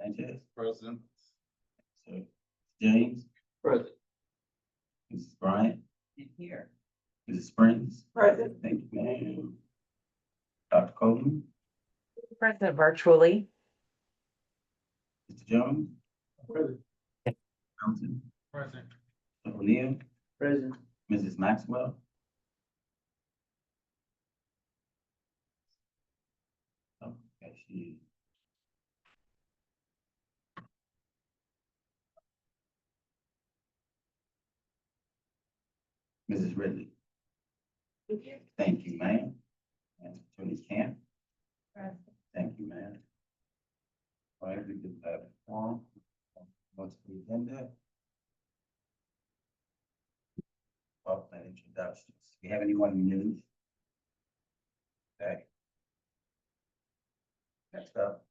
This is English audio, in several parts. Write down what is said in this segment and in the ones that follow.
Sanchez, Present. Sir James, Present. Mrs. Bryant, Here. Mrs. Springs. Present. Thank you, ma'am. Dr. Coleman, Present virtually. Mr. Jones, Present. Johnson, Present. Mr. O'Neill, Present. Mrs. Maxwell. Okay, she. Mrs. Ridley. Thank you, ma'am. And Attorney Camp. Thank you, ma'am. All right, we do have a form. What's the agenda? Well, and introductions. Do you have anyone new? Okay. Next up,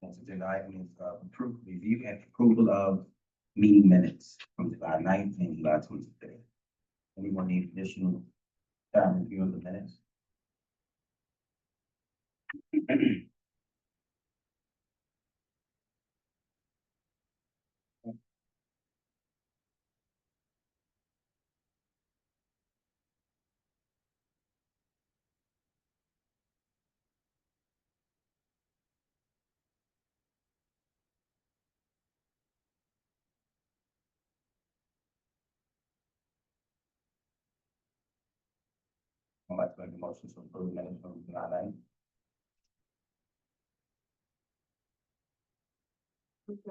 next agenda item is approve, review and approval of meeting minutes from July 9th and July 23rd. Anyone need additional time review of the minutes? I'd like to make a motion to approve the minutes from July 9th.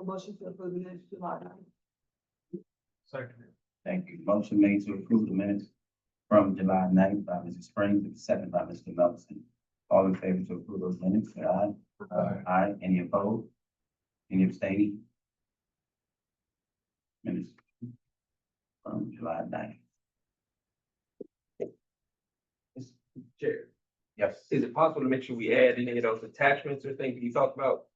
Motion to approve the minutes July 9th. Second. Thank you. Motion made to approve the minutes from July 9th by Mrs. Springs and second by Mr. Melton. All in favor to approve those minutes, say aye. Aye. Aye. Any opposed? Any abstaining? Minutes from July 9th. Chair, Yes. is it possible to make sure we add any of those attachments or things you talked about?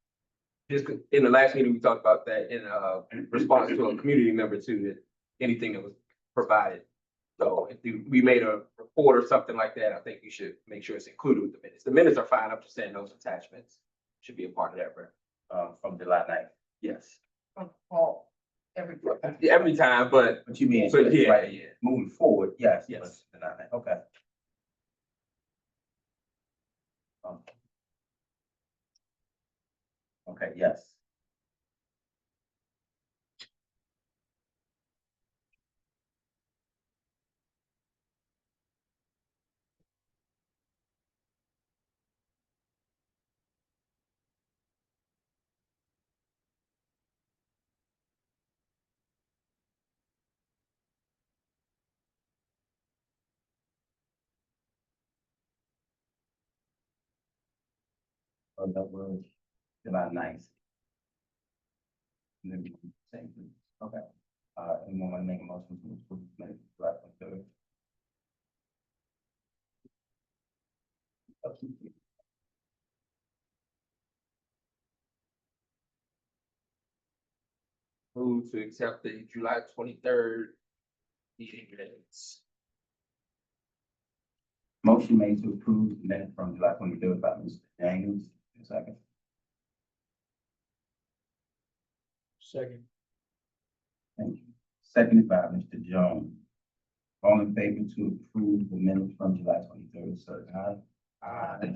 Just in the last meeting, we talked about that in response to a community member too, that anything that was provided. So if we made a report or something like that, I think we should make sure it's included with the minutes. The minutes are fine. I'm just saying those attachments should be a part of that, right? From July 9th. Yes. Every Time, but What you mean? But yeah, right, yeah. moving forward, yes. Yes. but July 9th. Okay. Okay, yes. Oh, that was July 9th. And then same thing. Okay. Anyone want to make a motion to approve the minutes of July 23rd? Move to accept the July 23rd meeting minutes. Motion made to approve the minute from July 23rd by Mr. James. Second. Second. Thank you. Seconded by Mr. Jones. All in favor to approve the minutes from July 23rd, sir, aye. Aye.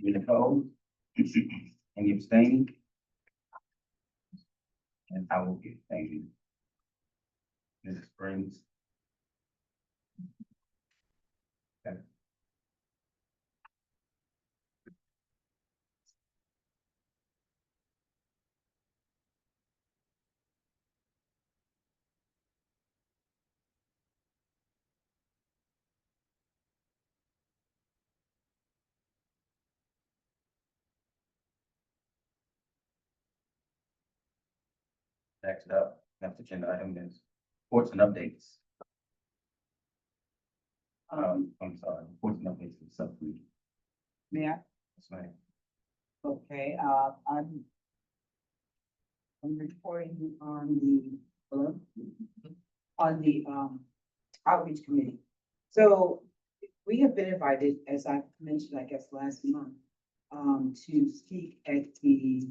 Any opposed? Any abstaining? And I will get, thank you. Mrs. Springs. Okay. Next up, next agenda item is reports and updates. I'm sorry, reports and updates for the subcommittee. May I? That's right. Okay, I'm reporting on the outreach committee. So we have been invited, as I mentioned, I guess, last month, to speak at the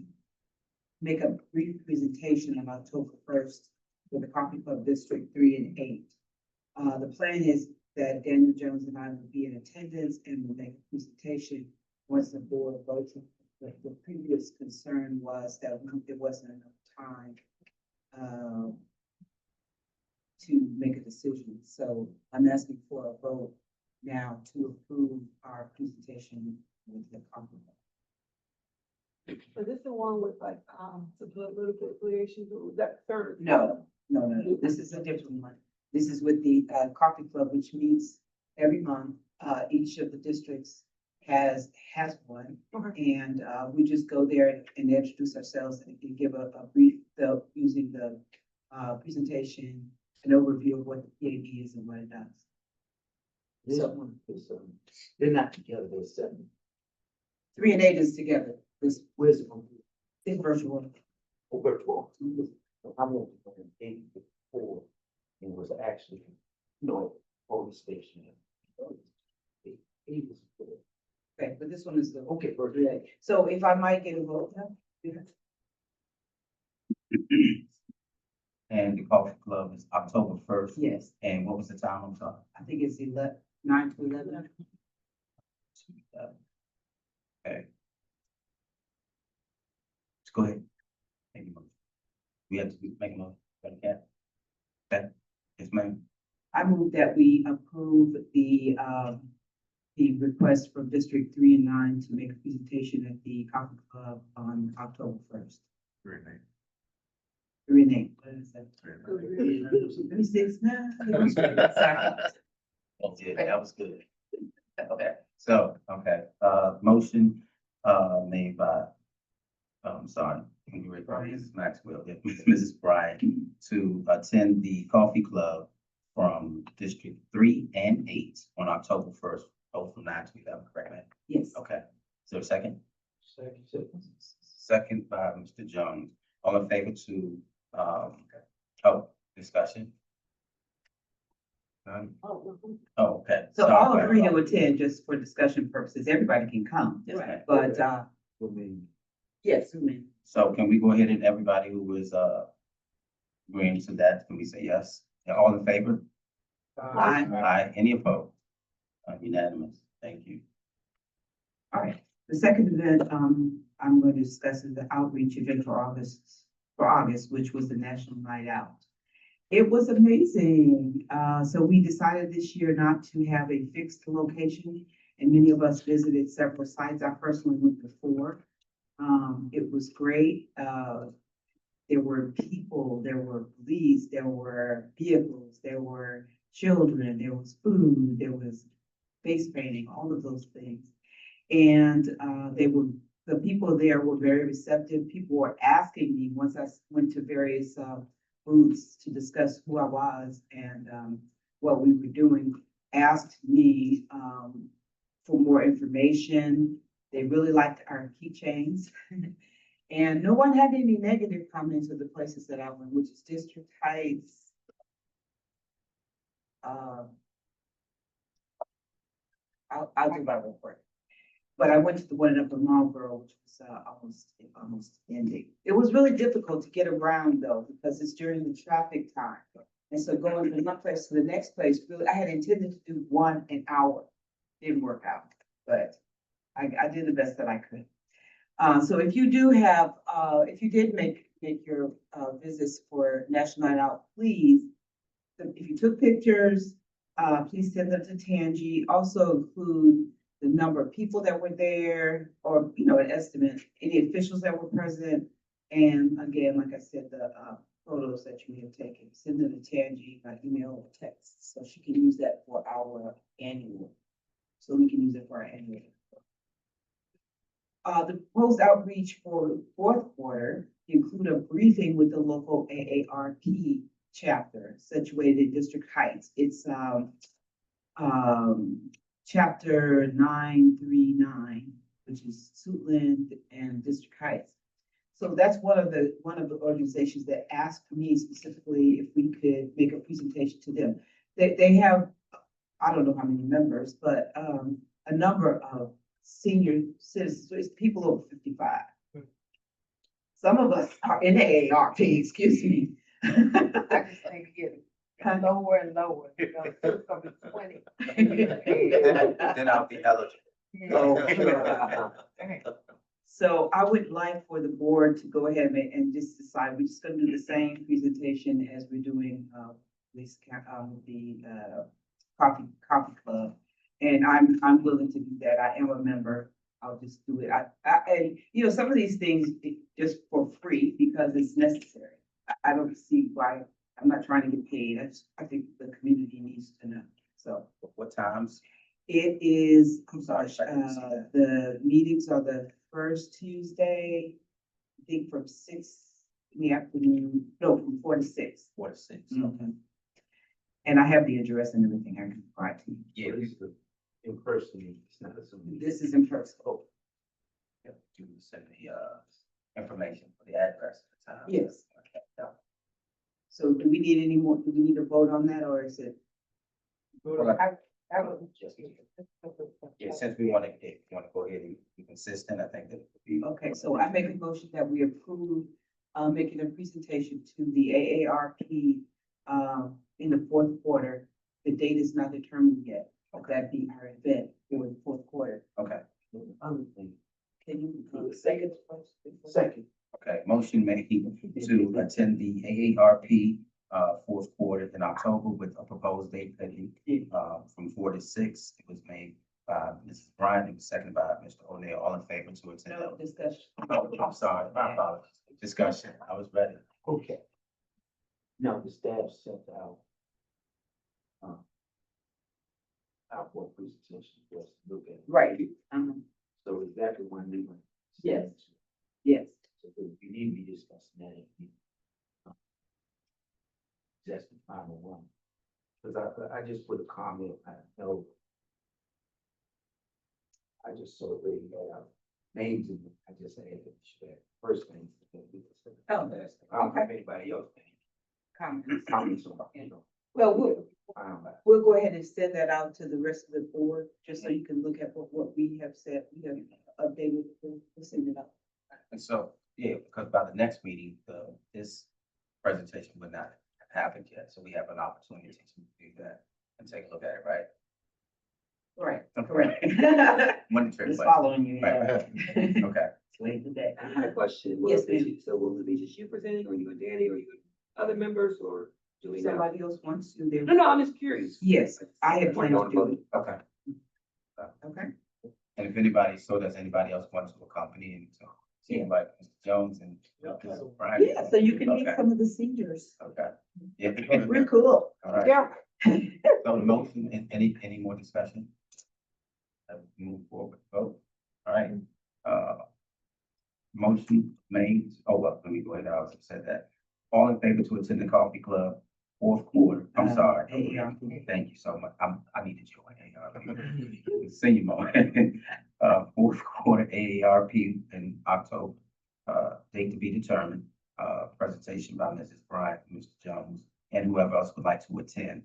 make a brief presentation on October 1st for the Coffee Club District 3 and 8. The plan is that Daniel Jones and I will be in attendance and will make a presentation once the board votes. The previous concern was that there wasn't enough time to make a decision. So I'm asking for a vote now to approve our presentation with the Coffee Club. So this is the one with like, the political affiliations, or was that third? No, this is a different one. This is with the Coffee Club, which meets every month. Each of the districts has one. Okay. And we just go there and introduce ourselves and give a brief, using the presentation, an overview of what the PAB is and what it does. This So- one is, they're not together, they're separate. 3 and 8 is together. This Where's the one? is virtual. Oh, virtual. So I went to an 84, and was actually, no, police station. Eight was good. Okay, but this one is the. Okay, virtual. So if I might get a vote, yeah. And the coffee club is October 1st. Yes, And what was the time? I'm sorry. I think it's 9 to 11. Okay. Let's go ahead. Make a motion. We have to make a motion. Okay. Okay. Yes, ma'am. I move that we approve the request from District 3 and 9 to make a presentation at the Coffee Club on October 1st. 3 and 8. What is that? 36 now. Sorry. Yeah, that was good. Okay, so, okay, motion, made by, sorry, can you read, Mrs. Maxwell, yeah, Mrs. Bryan, to attend the coffee club from District 3 and 8 on October 1st, both from 9 to 11, correct, ma'am? Yes. Okay, so second? Second. Second by Mr. Jones. All in favor to, discussion? None? Oh, Oh, okay. So all Sorry. agree to attend just for discussion purposes. Everybody can come. Yes, ma'am. But, For me, yes, I mean, So can we go ahead and everybody who is, agreeing to that, can we say yes? All in favor? Aye. Aye. Any opposed? Unanimous. Thank you. all right. The second event, I'm going to discuss is the outreach event for August, which was the National Night Out. It was amazing. So we decided this year not to have a fixed location, and many of us visited several sites. I personally went before. It was great. There were people, there were police, there were vehicles, there were children, there was food, there was face painting, all of those things. And the people there were very receptive. People were asking me once I went to various booths to discuss who I was and what we were doing, asked me for more information. They really liked our keychains. And no one had any negative comments of the places that I went, which is District Heights. I'll do my report. But I went to the one in Upper Marlboro, which was almost ending. It was really difficult to get around though, because it's during the traffic time. And so going from one place to the next place, really, I had intended to do one an hour. Didn't work out, but I did the best that I could. So if you do have, if you did make your visits for National Night Out, please, if you took pictures, please send them to Tangi. Also include the number of people that were there, or, an estimate, any officials that were present. And again, like I said, the photos that you may have taken, send them to Tangi by email or text, so she can use that for our annual. So we can use it for our annual. The proposed outreach for fourth quarter include a briefing with the local AARP chapter situated in District Heights. It's chapter 939, which is Suitland and District Heights. So that's one of the organizations that asked me specifically if we could make a presentation to them. They have, I don't know how many members, but a number of senior citizens, so it's people over 55. some of us are in the AARP, excuse me. I just think it get lower and lower, you know, so it's gonna be 20. Then I'll be eligible. So I would like for the board to go ahead and just decide, we're just gonna do the same presentation as we're doing, coffee club. And I'm willing to do that. I am a member. I'll just do it. And, you know, some of these things just for free because it's necessary. I don't see why, I'm not trying to get paid. I think the community needs to know. So What times? it is, I'm sorry, If I can see that. the meetings are the first Tuesday, I think from 6 in the afternoon, no, from 4 to 6. 4 to 6. Mhm. And I have the address and everything I can provide to you. Yeah, But it's the in person, it's not a Zoom. This is in person. oh. Yeah, you send the, information for the address at the time. Yes. Okay, yeah. So do we need any more, do we need a vote on that, or is it? I would Just- Yeah, since we want to go ahead and be consistent, I think that would be. Okay, so I make a motion that we approve, making a presentation to the AARP, in the fourth quarter. The date is not determined yet, but that'd be our event for the fourth quarter. Okay, Other thing, Can you, second. second, okay, motion made to attend the AARP, fourth quarter in October with a proposed date pending, from 4 to 6. It was made by Mrs. Bryant, it was seconded by Mr. O'Neill, all in favor to attend. no discussion? Oh, I'm sorry, my apologies. Discussion, I was ready. okay. Now, the staff sent out our board presentation for us to look at. Right. So is that the one we want? Yes. Yes. So we need to be discussing that. That's the final one. Cause I just put a comment, I know. I just saw where you had our names in it, I just added that first name. Oh, there's, I don't have anybody else. Comments on, you know. Well, we'll Fine, but we'll go ahead and send that out to the rest of the board, just so you can look at what we have said, we have updated, we'll send it out. And so, yeah, because by the next meeting, this presentation would not have happened yet, so we have an opportunity to do that and take a look at it, right? Right, Okay. correct. One trick Just question. following you. Right, yeah. Okay, Wait for that. I had a question. Yes, Will it ma'am. be- So will it be just you presenting, or you and Danny, or you and other members, or do we know? Somebody else wants to, they. No, I'm just curious. Yes, I had planned to do it. okay. Okay. And if anybody, so does anybody else want to accompany and so, see anybody, Mr. Jones and Mrs. Bryant? Yeah, so you can meet Okay. some of the seniors. Okay. Yeah. We're cool. All right. Yeah. So the motion, and any more discussion? Move forward, vote. All right. Motion made, oh, well, let me go ahead, I already said that. All in favor to attend the coffee club, fourth quarter, I'm sorry. AARP. Thank you so much, I need to join AARP. Senior moment, fourth quarter AARP in October, date to be determined, presentation by Mrs. Bryant, Mr. Jones, and whoever else would like to attend.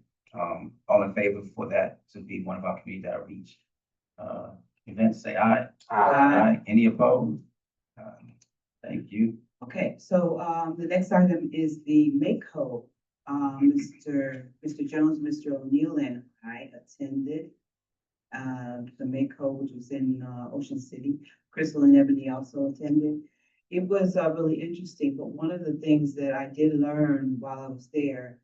All in favor for that to be one of our community outreach, events, say aye. Aye. Any opposed? Thank you. Okay, so, the next item is the MACO. Mr. Jones, Mr. O'Neill, and I attended, the MACO, which was in, Ocean City. Crystal and Ebony also attended. It was, really interesting, but one of the things that I did learn while I was there,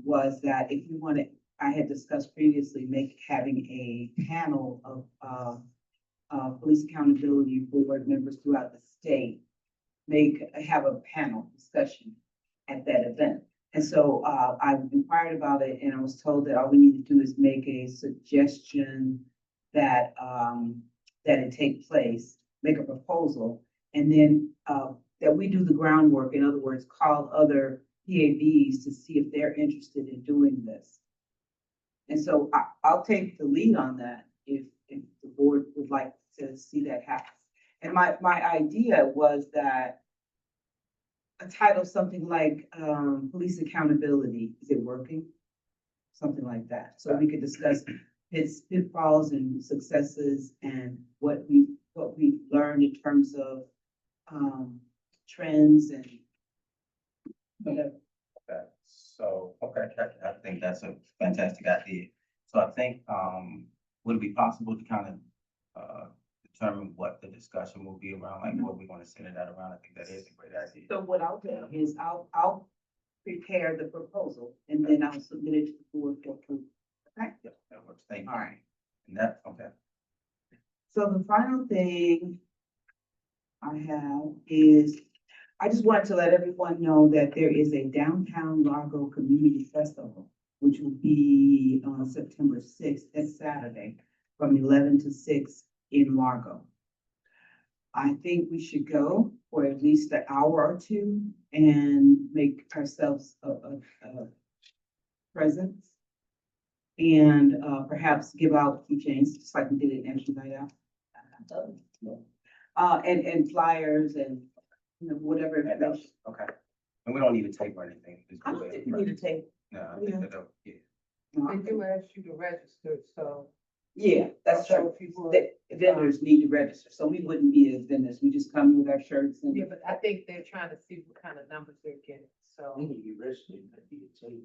was that if you wanted, I had discussed previously, having a panel of, police accountability board members throughout the state, have a panel discussion at that event. And so, I inquired about it, and I was told that all we need to do is make a suggestion that, that it take place, make a proposal, and then, that we do the groundwork. In other words, call other PABs to see if they're interested in doing this. And so I'll take the lead on that if the board would like to see that happen. And my idea was that a title, something like, police accountability, is it working? Something like that. So we could discuss its pitfalls and successes and what we've learned in terms of, trends and whatever. Okay, so, okay, I think that's a fantastic idea. So I think, would it be possible to kind of, determine what the discussion will be around, like what we're gonna center that around? I think that is a great idea. So what I'll do is I'll prepare the proposal and then I'll submit it to the board for approval. Okay? Yep, that works, thank you. All right. And that, okay, So the final thing I have is, I just wanted to let everyone know that there is a Downtown Largo Community Festival, which will be on September sixth, that's Saturday, from 11 to 6 in Largo. I think we should go for at least an hour or two and make ourselves a presence. And perhaps give out keychains, just like we did at National Night Out. And flyers and, you know, whatever and that, information. okay. And we don't need a tape or anything. Just I go don't ahead. think we need to take. No, I think that, yeah. They do ask you to register, so. Yeah, that's so true. if you would- The vendors need to register, so we wouldn't be as vendors, we just come with our shirts and. Yeah, but I think they're trying to see what kind of numbers they're getting, so. When you register, that be a change.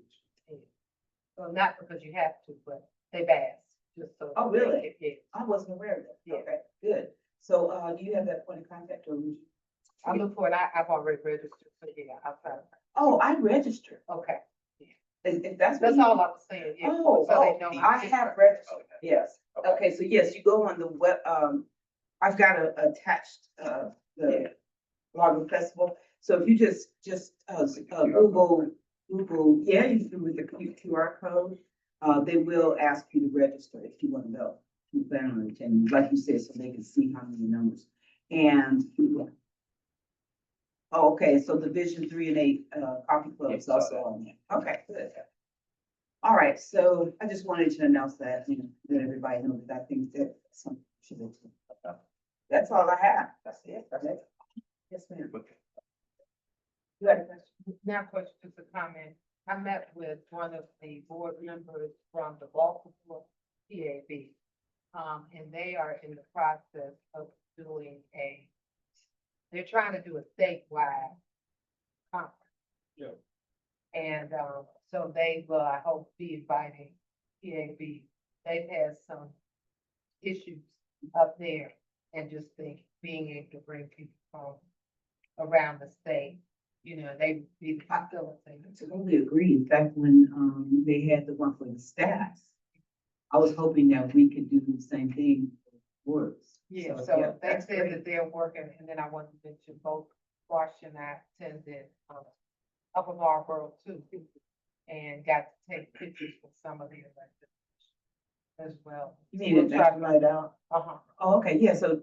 Well, not because you have to, but they've asked, just so. Oh, really? Yeah. I wasn't aware of that. Yeah. Okay, good. So, do you have that point of contact or? would you- I look for it, I've already registered, so yeah, I'll try. Oh, I registered. Okay, If that's. what that's you- all I was saying, yeah. Oh, so they know. I have registered, yes. Okay. Okay, so yes, you go on the web, I've got attached, the Largo Festival. So if you just, Google, yeah, you can do with the QR code. They will ask you to register if you want to go. You plan on attending, like you said, so they can see how many numbers. And, oh, okay, so the Vision 3 and 8, Coffee Club is Yeah, also on there. Okay, good. All right, so I just wanted to announce that, you know, let everybody know that I think that some should be. That's all I have. That's it. That's it. Yes, ma'am. You had a question? Now, question, just a comment. I met with one of the board members from the Baltimore PAB. And they are in the process of doing they're trying to do a statewide conference. Yeah. And, so they will, I hope, be inviting PAB. They've had some issues up there and just being able to bring people from around the state, you know, they would be the facilitator. Totally agree. In fact, when, they had the one for the staff, I was hoping that we could do the same thing for works. Yeah, yeah, so they that's said great. that they're working, and then I wanted to mention both Rosh and I attended, Upper Marlboro too, and got to take pictures with some of the elected as well. You need it back right out. Uh-huh, Oh, okay, yeah, so,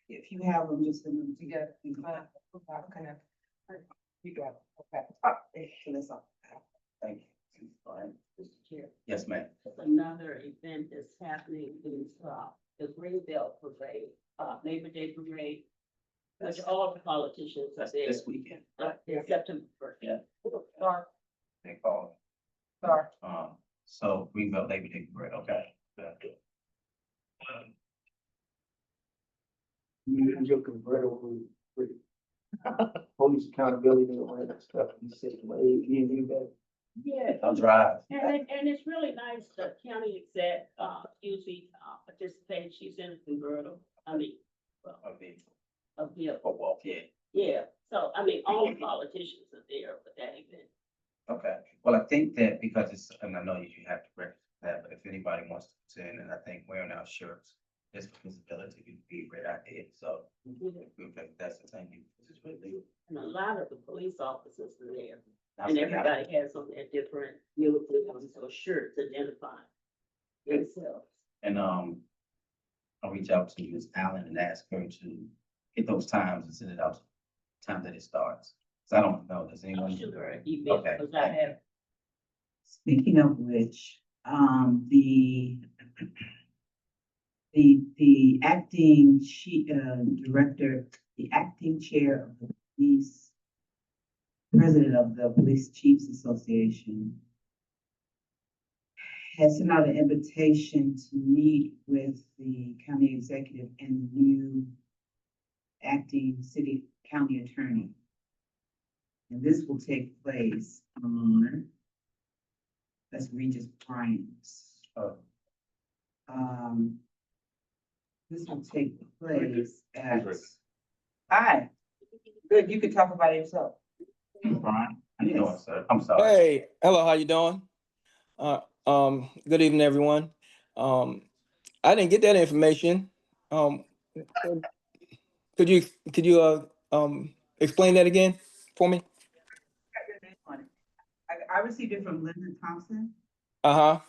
if you have them, just send them to you you. got it. Okay. You got it, okay. That's all. Thank you. All right. Mr. Chair, Yes, ma'am. another event that's happening is, the Greenbelt Parade, Labor Day Parade, which all the politicians are That's there, this weekend. in September first. Yeah. Sorry, They call sorry. it. So Greenbelt Labor Day Parade, okay. Good. Your convertible with police accountability and all that stuff. You said, well, you got. Yeah, I'll drive. and it's really nice, the county exec, usually, participates, she's in a convertible, well, Okay. a vehicle. Oh, well, yeah. Yeah, so, all the politicians are there for that event. Okay, well, I think that because it's, and I know you have to register that, but if anybody wants to attend, and I think wearing our shirts, just for visibility would be a great idea, so. Okay, that's the thing, this is really. And a lot of the police officers are there. That's And the- everybody has on their different uniforms or shirts identifying themselves. And, I'll reach out to Ms. Allen and ask her to get those times and send it out, time that it starts. So I don't know, does anyone? I'm sure Okay. event, because I have, Speaking of which, the acting director, the acting chair of the police, president of the Police Chiefs Association, has sent out an invitation to meet with the county executive and the new acting county attorney And this will take place on, that's Regis Bryant's. This will take place at. Hi, good, you can talk about it yourself. Brian, how you doing, sir? I'm sorry. Hey, hello, how you doing? Good evening, everyone. I didn't get that information. Um, could you, could you, explain that again for me? Got your name on it. I received it from Lyndon Thompson. Uh-huh.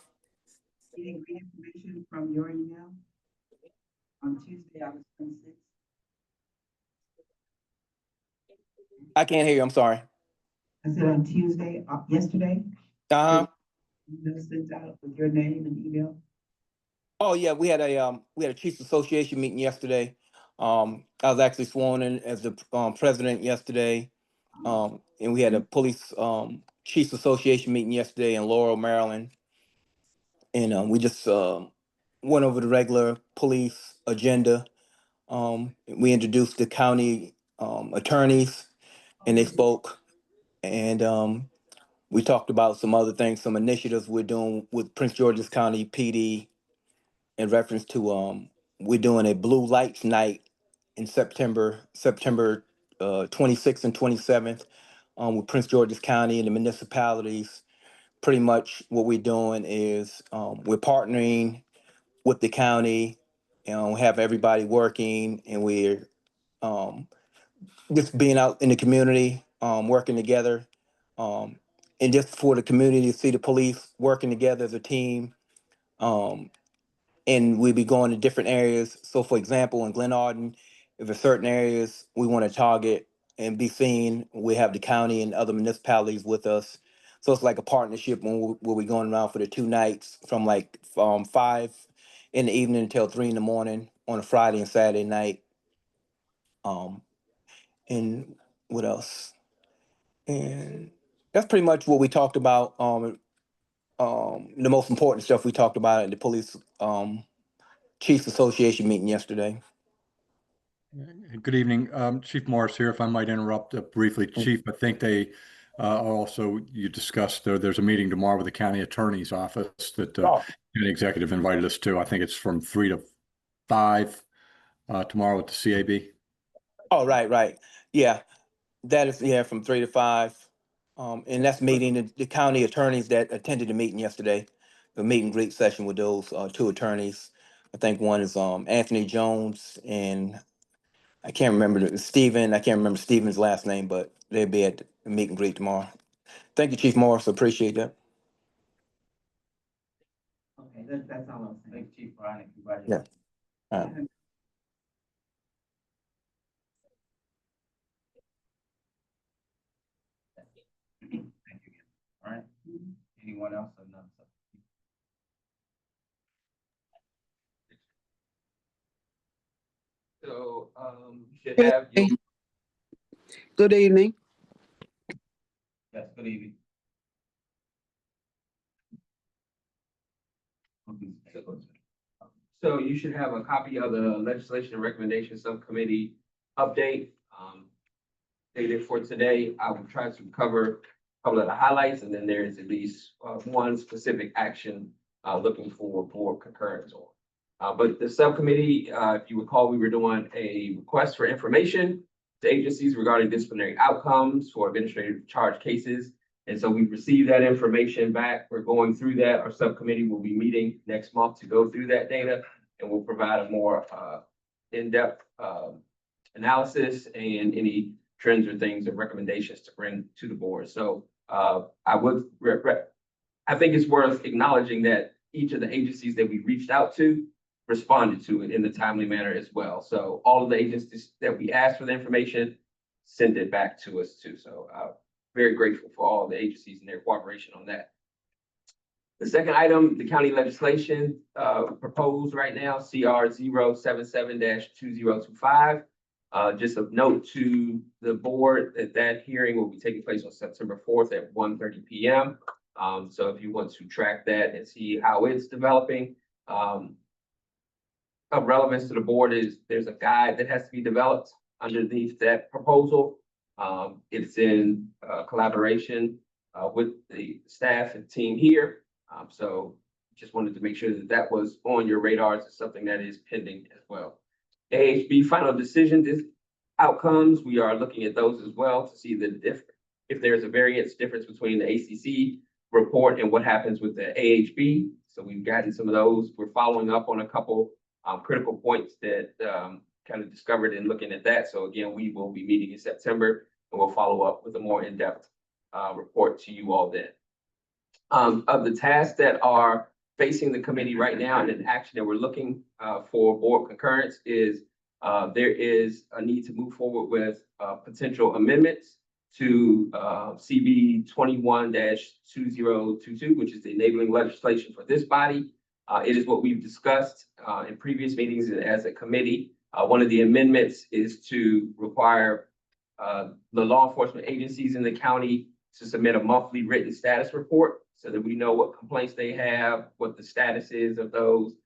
You didn't get information from your email on Tuesday, August 26th. I can't hear you, I'm sorry. I said on Tuesday, yesterday, Uh-huh. email sent out with your name and email. Oh, yeah, we had a Chiefs Association meeting yesterday. I was actually sworn in as the, president yesterday. And we had a police, Chiefs Association meeting yesterday in Laurel, Maryland. And, we just, went over the regular police agenda. We introduced the county attorneys and they spoke. And we talked about some other things, some initiatives we're doing with Prince George's County PD in reference to we're doing a blue lights night in September 26th and 27th with Prince George's County and the municipalities. Pretty much what we're doing is we're partnering with the county and have everybody working and we're um, just being out in the community, working together, um, and just for the community to see the police working together as a team. Um, and we'll be going to different areas. So, for example, in Glen Arden, if there's certain areas we want to target and be seen, we have the county and other municipalities with us. So it's like a partnership when we'll be going around for the 2 nights from like 5 in the evening until 3 in the morning on a Friday and Saturday night. Um, and what else? And that's pretty much what we talked about. The most important stuff we talked about at the police chiefs association meeting yesterday. Good evening, Chief Morris here. If I might interrupt briefly, Chief, I think they also, you discussed there's a meeting tomorrow with the county attorney's office that the executive invited us to. I think it's from 3 to 5 tomorrow at the CAB. Oh, right. Yeah, that is, yeah, from 3 to 5. And that's meeting the county attorneys that attended the meeting yesterday, the meet and greet session with those two attorneys. I think one is Anthony Jones and I can't remember Stephen. I can't remember Stephen's last name, but they'll be at the meet and greet tomorrow. Thank you, Chief Morris. Appreciate that. Okay, that's all I'm saying. Thank you, Chief Brian, and congratulations. Yeah. All right. Thank you again. All right. Anyone else? Another subject? So, you should have your, Good evening. Yes, good evening. so you should have a copy of the legislation and recommendation subcommittee update. Dated for today. I will try to cover a couple of the highlights, and then there's at least one specific action looking for board concurrence on. But the subcommittee, if you recall, we were doing a request for information to agencies regarding disciplinary outcomes for administrative charge cases. And so we've received that information back. We're going through that. Our subcommittee will be meeting next month to go through that data, and we'll provide a more in-depth analysis and any trends or things or recommendations to bring to the board. So I think it's worth acknowledging that each of the agencies that we reached out to responded to it in a timely manner as well. So all of the agencies that we asked for the information sent it back to us too. So very grateful for all the agencies and their cooperation on that. The second item, the county legislation proposed right now, CR 077-2025. Just a note to the board that that hearing will be taking place on September 4th at 1:30 p.m. So if you want to track that and see how it's developing, of relevance to the board is there's a guide that has to be developed underneath that proposal. It's in collaboration with the staff and team here. So just wanted to make sure that that was on your radars. It's something that is pending as well. AHB final decision outcomes, we are looking at those as well to see if there's a variance difference between the ACC report and what happens with the AHB. So we've gotten some of those. We're following up on a couple critical points that kind of discovered in looking at that. So again, we will be meeting in September and we'll follow up with a more in-depth report to you all then. Of the tasks that are facing the committee right now and an action that we're looking for board concurrence is there is a need to move forward with potential amendments to CB 21-2022, which is the enabling legislation for this body. It is what we've discussed in previous meetings as a committee. One of the amendments is to require the law enforcement agencies in the county to submit a monthly written status report so that we know what complaints they have, what the status is of those,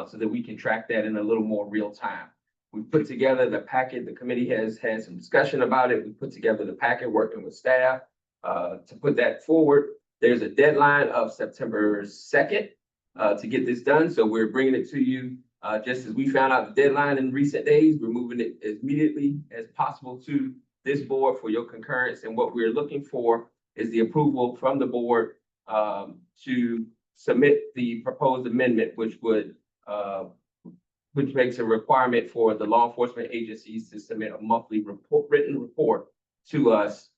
so that we can track that in a little more real time. We put together the packet. The committee has had some discussion about it. We put together the packet working with staff to put that forward. There's a deadline of September 2nd to get this done. So we're bringing it to you just as we found out the deadline in recent days. We're moving it as immediately as possible to this board for your concurrence. And what we're looking for is the approval from the board to submit the proposed amendment, which makes a requirement for the law enforcement agencies to submit a monthly written report to us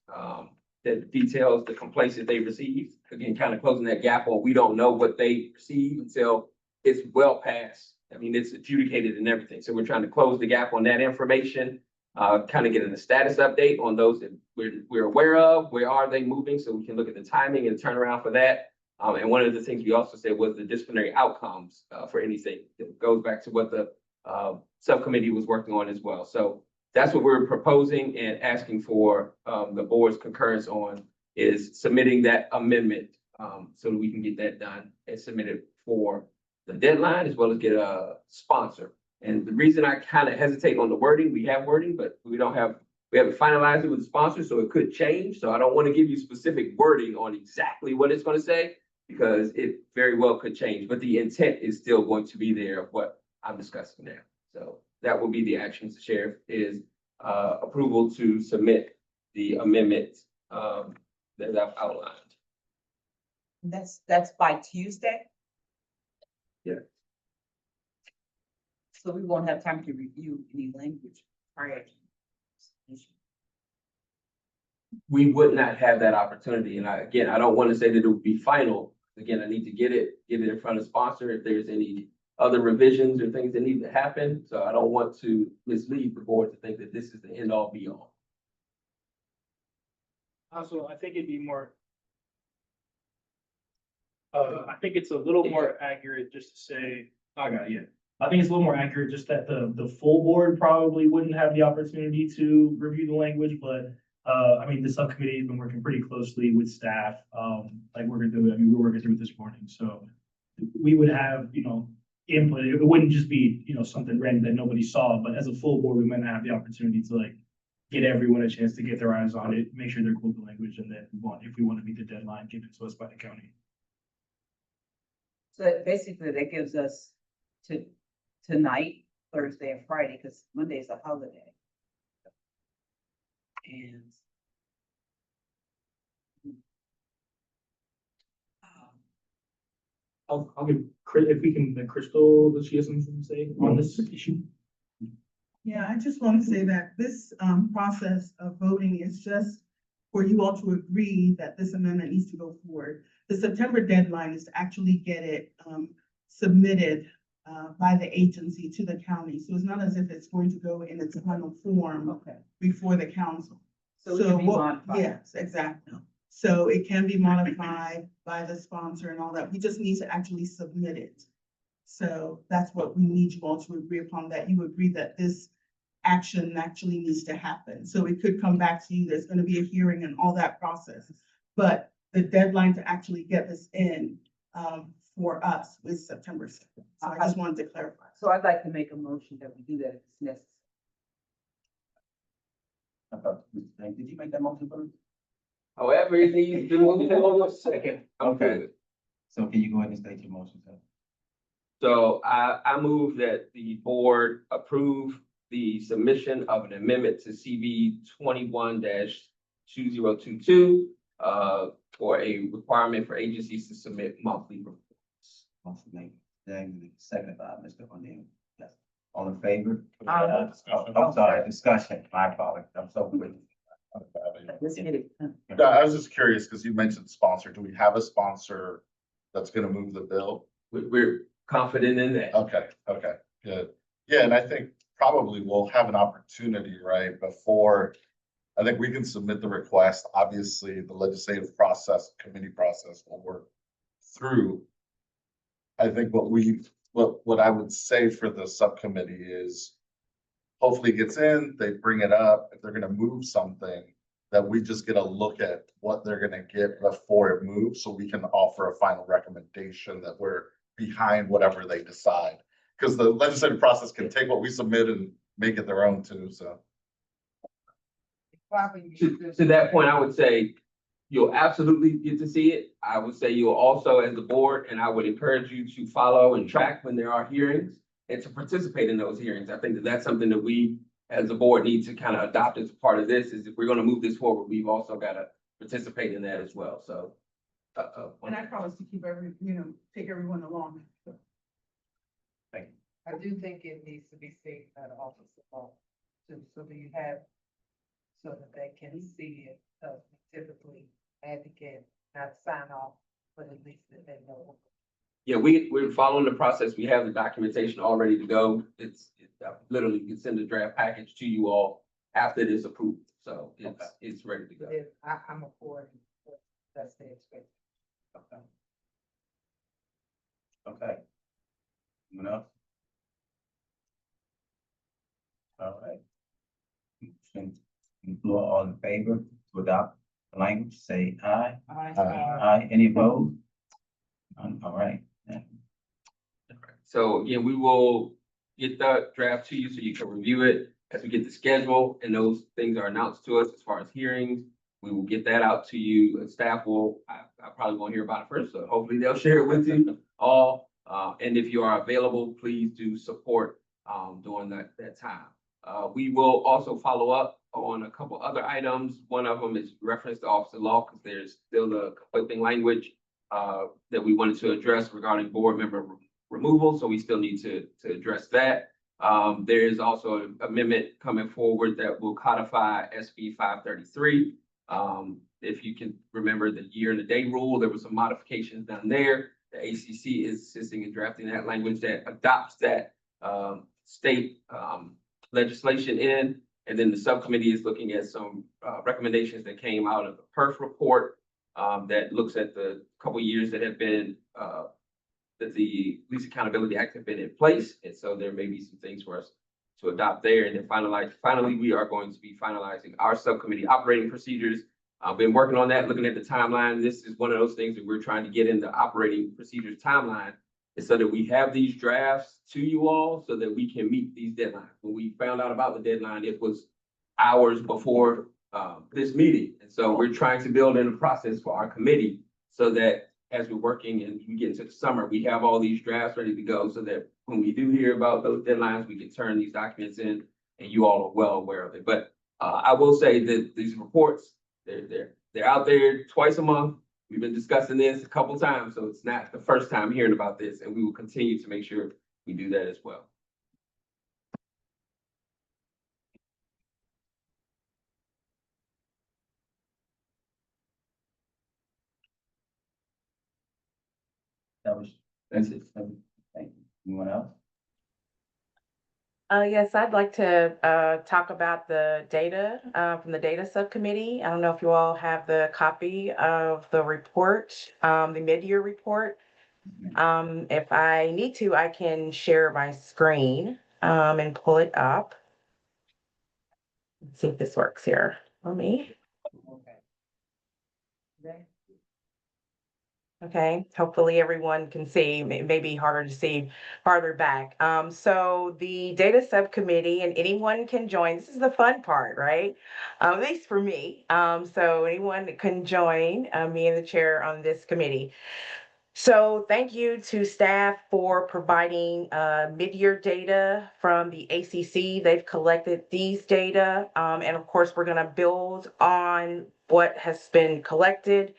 that details the complaints that they received. Again, kind of closing that gap on we don't know what they receive until it's well past. I mean, it's adjudicated and everything. So we're trying to close the gap on that information, kind of getting a status update on those that we're aware of. Where are they moving? So we can look at the timing and turnaround for that. And one of the things we also said was the disciplinary outcomes for anything. It goes back to what the subcommittee was working on as well. So that's what we're proposing and asking for the board's concurrence on is submitting that amendment so that we can get that done and submit it for the deadline as well as get a sponsor. And the reason I kind of hesitate on the wording, we have wording, but we haven't finalized it with the sponsor, so it could change. So I don't want to give you specific wording on exactly what it's going to say because it very well could change, but the intent is still going to be there of what I'm discussing now. So that will be the actions, the sheriff is approval to submit the amendment that I've outlined. That's by Tuesday? Yeah. So we won't have time to review any language prior to this. We would not have that opportunity. And I don't want to say that it would be final. Again, I need to get it in front of sponsor if there's any other revisions or things that need to happen. So I don't want to mislead the board to think that this is the end all be all. Also, I think it'd be more. I think it's a little more accurate just to say, I got it, yeah. I think it's a little more accurate just that the full board probably wouldn't have the opportunity to review the language, but I mean, the subcommittee has been working pretty closely with staff, like we're working through it this morning. So we would have, input. It wouldn't just be, something random that nobody saw, but as a full board, we might not have the opportunity to like get everyone a chance to get their eyes on it, make sure they're cool with the language, and then if we want to meet the deadline given to us by the county. So basically that gives us to tonight, Thursday and Friday, because Monday is a holiday. And I'll give if we can, Crystal, does she have something to say on this issue? Yeah, I just want to say that this process of voting is just for you all to agree that this amendment needs to go forward. The September deadline is to actually get it submitted by the agency to the county. So it's not as if it's going to go in its final form before the council. so it can be modified. Yes, exactly. So it can be modified by the sponsor and all that. We just need to actually submit it. So that's what we need you all to agree upon, that you agree that this action actually needs to happen. So it could come back to you. There's going to be a hearing and all that process. But the deadline to actually get this in for us is September 2nd. So I just wanted to clarify. So I'd like to make a motion that we do that if it's necessary. I thought, did you make that motion first? However, it needs to move on a second. Okay. So can you go ahead and state your motion, sir? So I move that the board approve the submission of an amendment to CB 21-2022 for a requirement for agencies to submit monthly reports. Motion made, James, seconded by Mr. O'Neill. Yes. All in favor? Aye. I'm sorry, discussion, my apologies, I'm so quick. Let's get it. Yeah, I was just curious, because you mentioned sponsor. Do we have a sponsor that's gonna move the bill? We're confident in that. Okay, okay, good. Yeah, and I think probably we'll have an opportunity, right, before. I think we can submit the request. Obviously, the legislative process, committee process will work through. I think what I would say for the subcommittee is hopefully it gets in, they bring it up. If they're gonna move something, that we just get a look at what they're gonna get before it moves, so we can offer a final recommendation that we're behind whatever they decide. Because the legislative process can take what we submit and make it their own too, so. To that point, I would say you'll absolutely get to see it. I would say you'll also, as the board, and I would encourage you to follow and track when there are hearings and to participate in those hearings. I think that that's something that we, as a board, need to kind of adopt as part of this, is if we're going to move this forward, we've also got to participate in that as well. So. And I promise to keep take everyone along. Thank you. I do think it needs to be seen at the office of law, so that you have, so that they can see it, typically advocate, not sign off, but at least that they know. Yeah, we're following the process. We have the documentation all ready to go. Literally, you can send a draft package to you all after it is approved. So it's ready to go. If I'm a board, that's the expectation. Okay. Okay. Anyone else? All right. Motion on the floor, all in favor to adopt the language, say aye. Aye, any opposed? None. All right. So again, we will get the draft to you so you can review it as we get the schedule and those things are announced to us as far as hearings. We will get that out to you and staff I probably won't hear about it first, so hopefully they'll share it with you all. And if you are available, please do support during that time. We will also follow up on a couple other items. One of them is reference to office of law because there's still the conflicting language that we wanted to address regarding board member removal. So we still need to address that. There is also an amendment coming forward that will codify SB 533. If you can remember the year and the day rule, there were some modifications done there. The ACC is assisting in drafting that language that adopts that state legislation in. And then the subcommittee is looking at some recommendations that came out of the PERF report that looks at the couple years that have been that the Police Accountability Act have been in place. And so there may be some things for us to adopt there. And then finally, we are going to be finalizing our subcommittee operating procedures. I've been working on that, looking at the timeline. This is one of those things that we're trying to get in the operating procedures timeline, is so that we have these drafts to you all so that we can meet these deadlines. When we found out about the deadline, it was hours before this meeting. And so we're trying to build in a process for our committee so that as we're working and we get into the summer, we have all these drafts ready to go so that when we do hear about those deadlines, we can turn these documents in and you all are well aware of it. But I will say that these reports, they're out there twice a month. We've been discussing this a couple times, so it's not the first time hearing about this, and we will continue to make sure we do that as well. That's it. Thank you. Anyone else? Yes, I'd like to talk about the data from the data subcommittee. I don't know if you all have the copy of the report, the mid-year report. If I need to, I can share my screen and pull it up. Let's see if this works here for me. Okay, hopefully everyone can see. It may be harder to see farther back. So the data subcommittee and anyone can join. This is the fun part, right? At least for me. So anyone can join me and the chair on this committee. So thank you to staff for providing mid-year data from the ACC. They've collected these data, and of course, we're going to build on what has been collected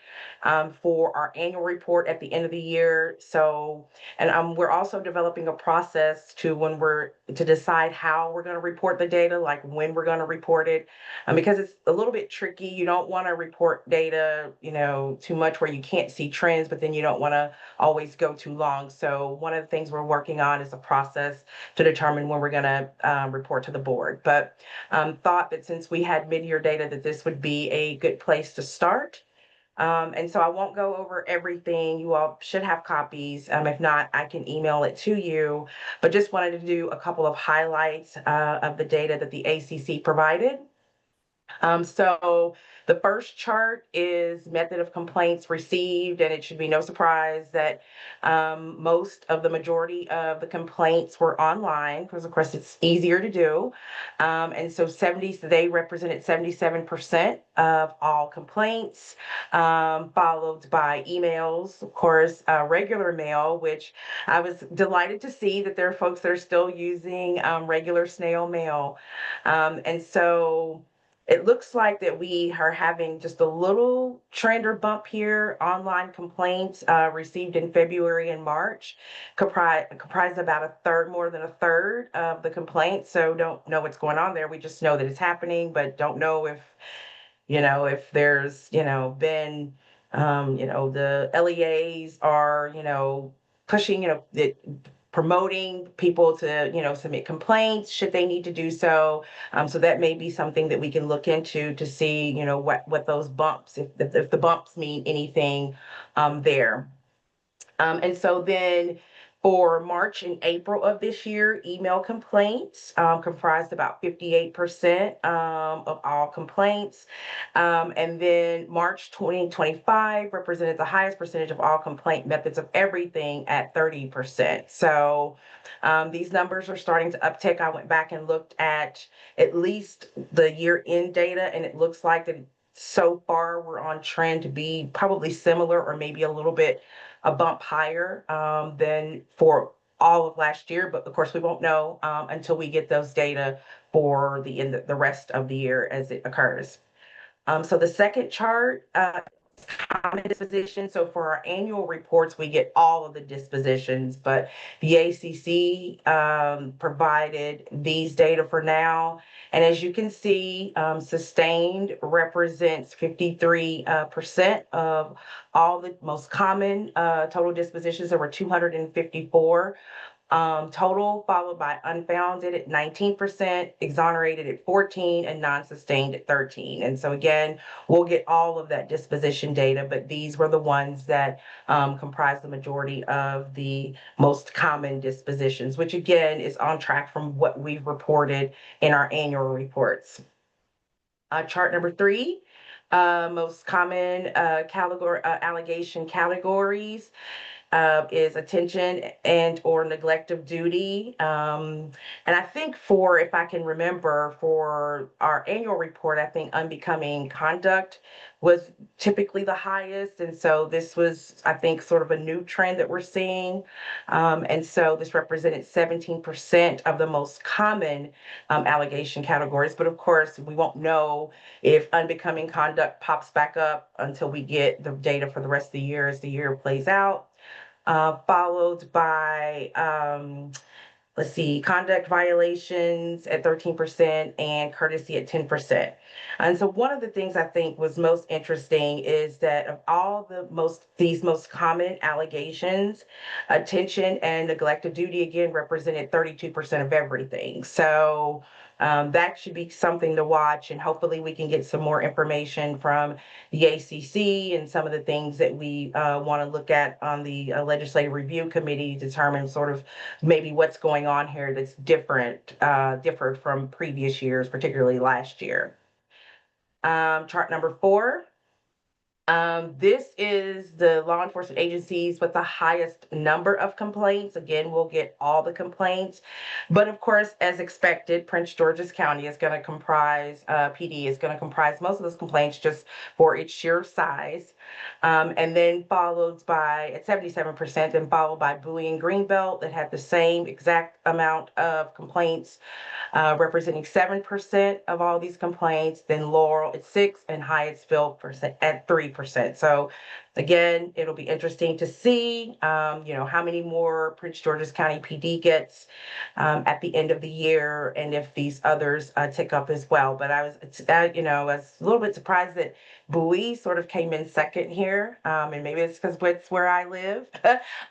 for our annual report at the end of the year. So, and we're also developing a process to when we're to decide how we're going to report the data, like when we're going to report it, because it's a little bit tricky. You don't want to report data, too much where you can't see trends, but then you don't want to always go too long. So one of the things we're working on is a process to determine when we're going to report to the board. But thought that since we had mid-year data, that this would be a good place to start. And so I won't go over everything. You all should have copies. If not, I can email it to you. But just wanted to do a couple of highlights of the data that the ACC provided. So the first chart is method of complaints received, and it should be no surprise that most of the majority of the complaints were online because, of course, it's easier to do. And so they represented 77% of all complaints, followed by emails, of course, regular mail, which I was delighted to see that there are folks that are still using regular snail mail. And so it looks like that we are having just a little trend or bump here. Online complaints received in February and March comprise about a third, more than a third of the complaints. So don't know what's going on there. We just know that it's happening, but don't know if there's, been, the LEAs are, pushing, promoting people to, submit complaints should they need to do so. So that may be something that we can look into to see, what those bumps, if the bumps mean anything there. And so then for March and April of this year, email complaints comprised about 58% of all complaints. And then March 2025 represented the highest percentage of all complaint methods of everything at 30%. So these numbers are starting to uptick. I went back and looked at least the year-end data, and it looks like that so far we're on trend to be probably similar or maybe a little bit a bump higher than for all of last year. But of course, we won't know until we get those data for the rest of the year as it occurs. So the second chart, common disposition. So for our annual reports, we get all of the dispositions, but the ACC provided these data for now. And as you can see, sustained represents 53% of all the most common total dispositions. There were 254 total, followed by unfounded at 19%, exonerated at 14%, and non-sustained at 13%. And so again, we'll get all of that disposition data, but these were the ones that comprise the majority of the most common dispositions, which again is on track from what we've reported in our annual reports. Chart number 3. Most common allegation categories is attention and or neglect of duty. And I think if I can remember, for our annual report, I think unbecoming conduct was typically the highest. And so this was, I think, sort of a new trend that we're seeing. And so this represented 17% of the most common allegation categories. But of course, we won't know if unbecoming conduct pops back up until we get the data for the rest of the year as the year plays out. Followed by, conduct violations at 13% and courtesy at 10%. And so one of the things I think was most interesting is that of all these most common allegations, attention and neglect of duty again represented 32% of everything. So that should be something to watch, and hopefully we can get some more information from the ACC and some of the things that we want to look at on the Legislative Review Committee to determine sort of maybe what's going on here that's differed from previous years, particularly last year. Chart number 4. This is the law enforcement agencies with the highest number of complaints. Again, we'll get all the complaints. But of course, as expected, Prince George's County is going to comprise, PD is going to comprise most of those complaints just for its sheer size. And then followed by, at 77%, then followed by Bowie and Greenbelt that had the same exact amount of complaints, representing 7% of all these complaints, then Laurel at 6% and Hyattsville at 3%. So again, it'll be interesting to see, how many more Prince George's County PD gets at the end of the year, and if these others tick up as well. But I was a little bit surprised that Bowie sort of came in second here, and maybe it's because it's where I live,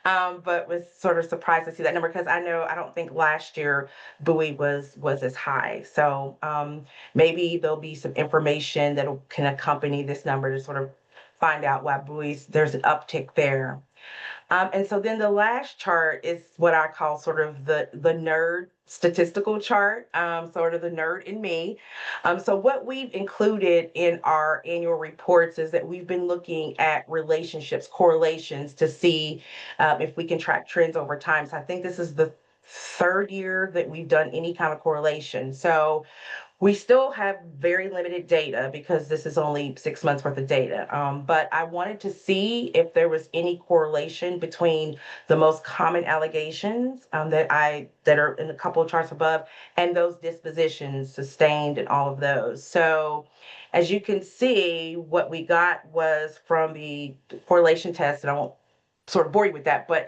but was sort of surprised to see that number because I don't think last year Bowie was as high. So maybe there'll be some information that can accompany this number to sort of find out why there's an uptick there. And so then the last chart is what I call sort of the nerd statistical chart, sort of the nerd in me. So what we've included in our annual reports is that we've been looking at relationships, correlations to see if we can track trends over time. So I think this is the third year that we've done any kind of correlation. So we still have very limited data because this is only 6 months worth of data. But I wanted to see if there was any correlation between the most common allegations that are in a couple of charts above and those dispositions sustained and all of those. So as you can see, what we got was from the correlation test, and I won't sort of bore you with that, but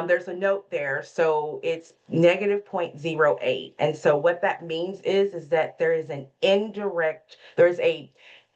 there's a note there. So it's negative 0.08. And so what that means is that there is a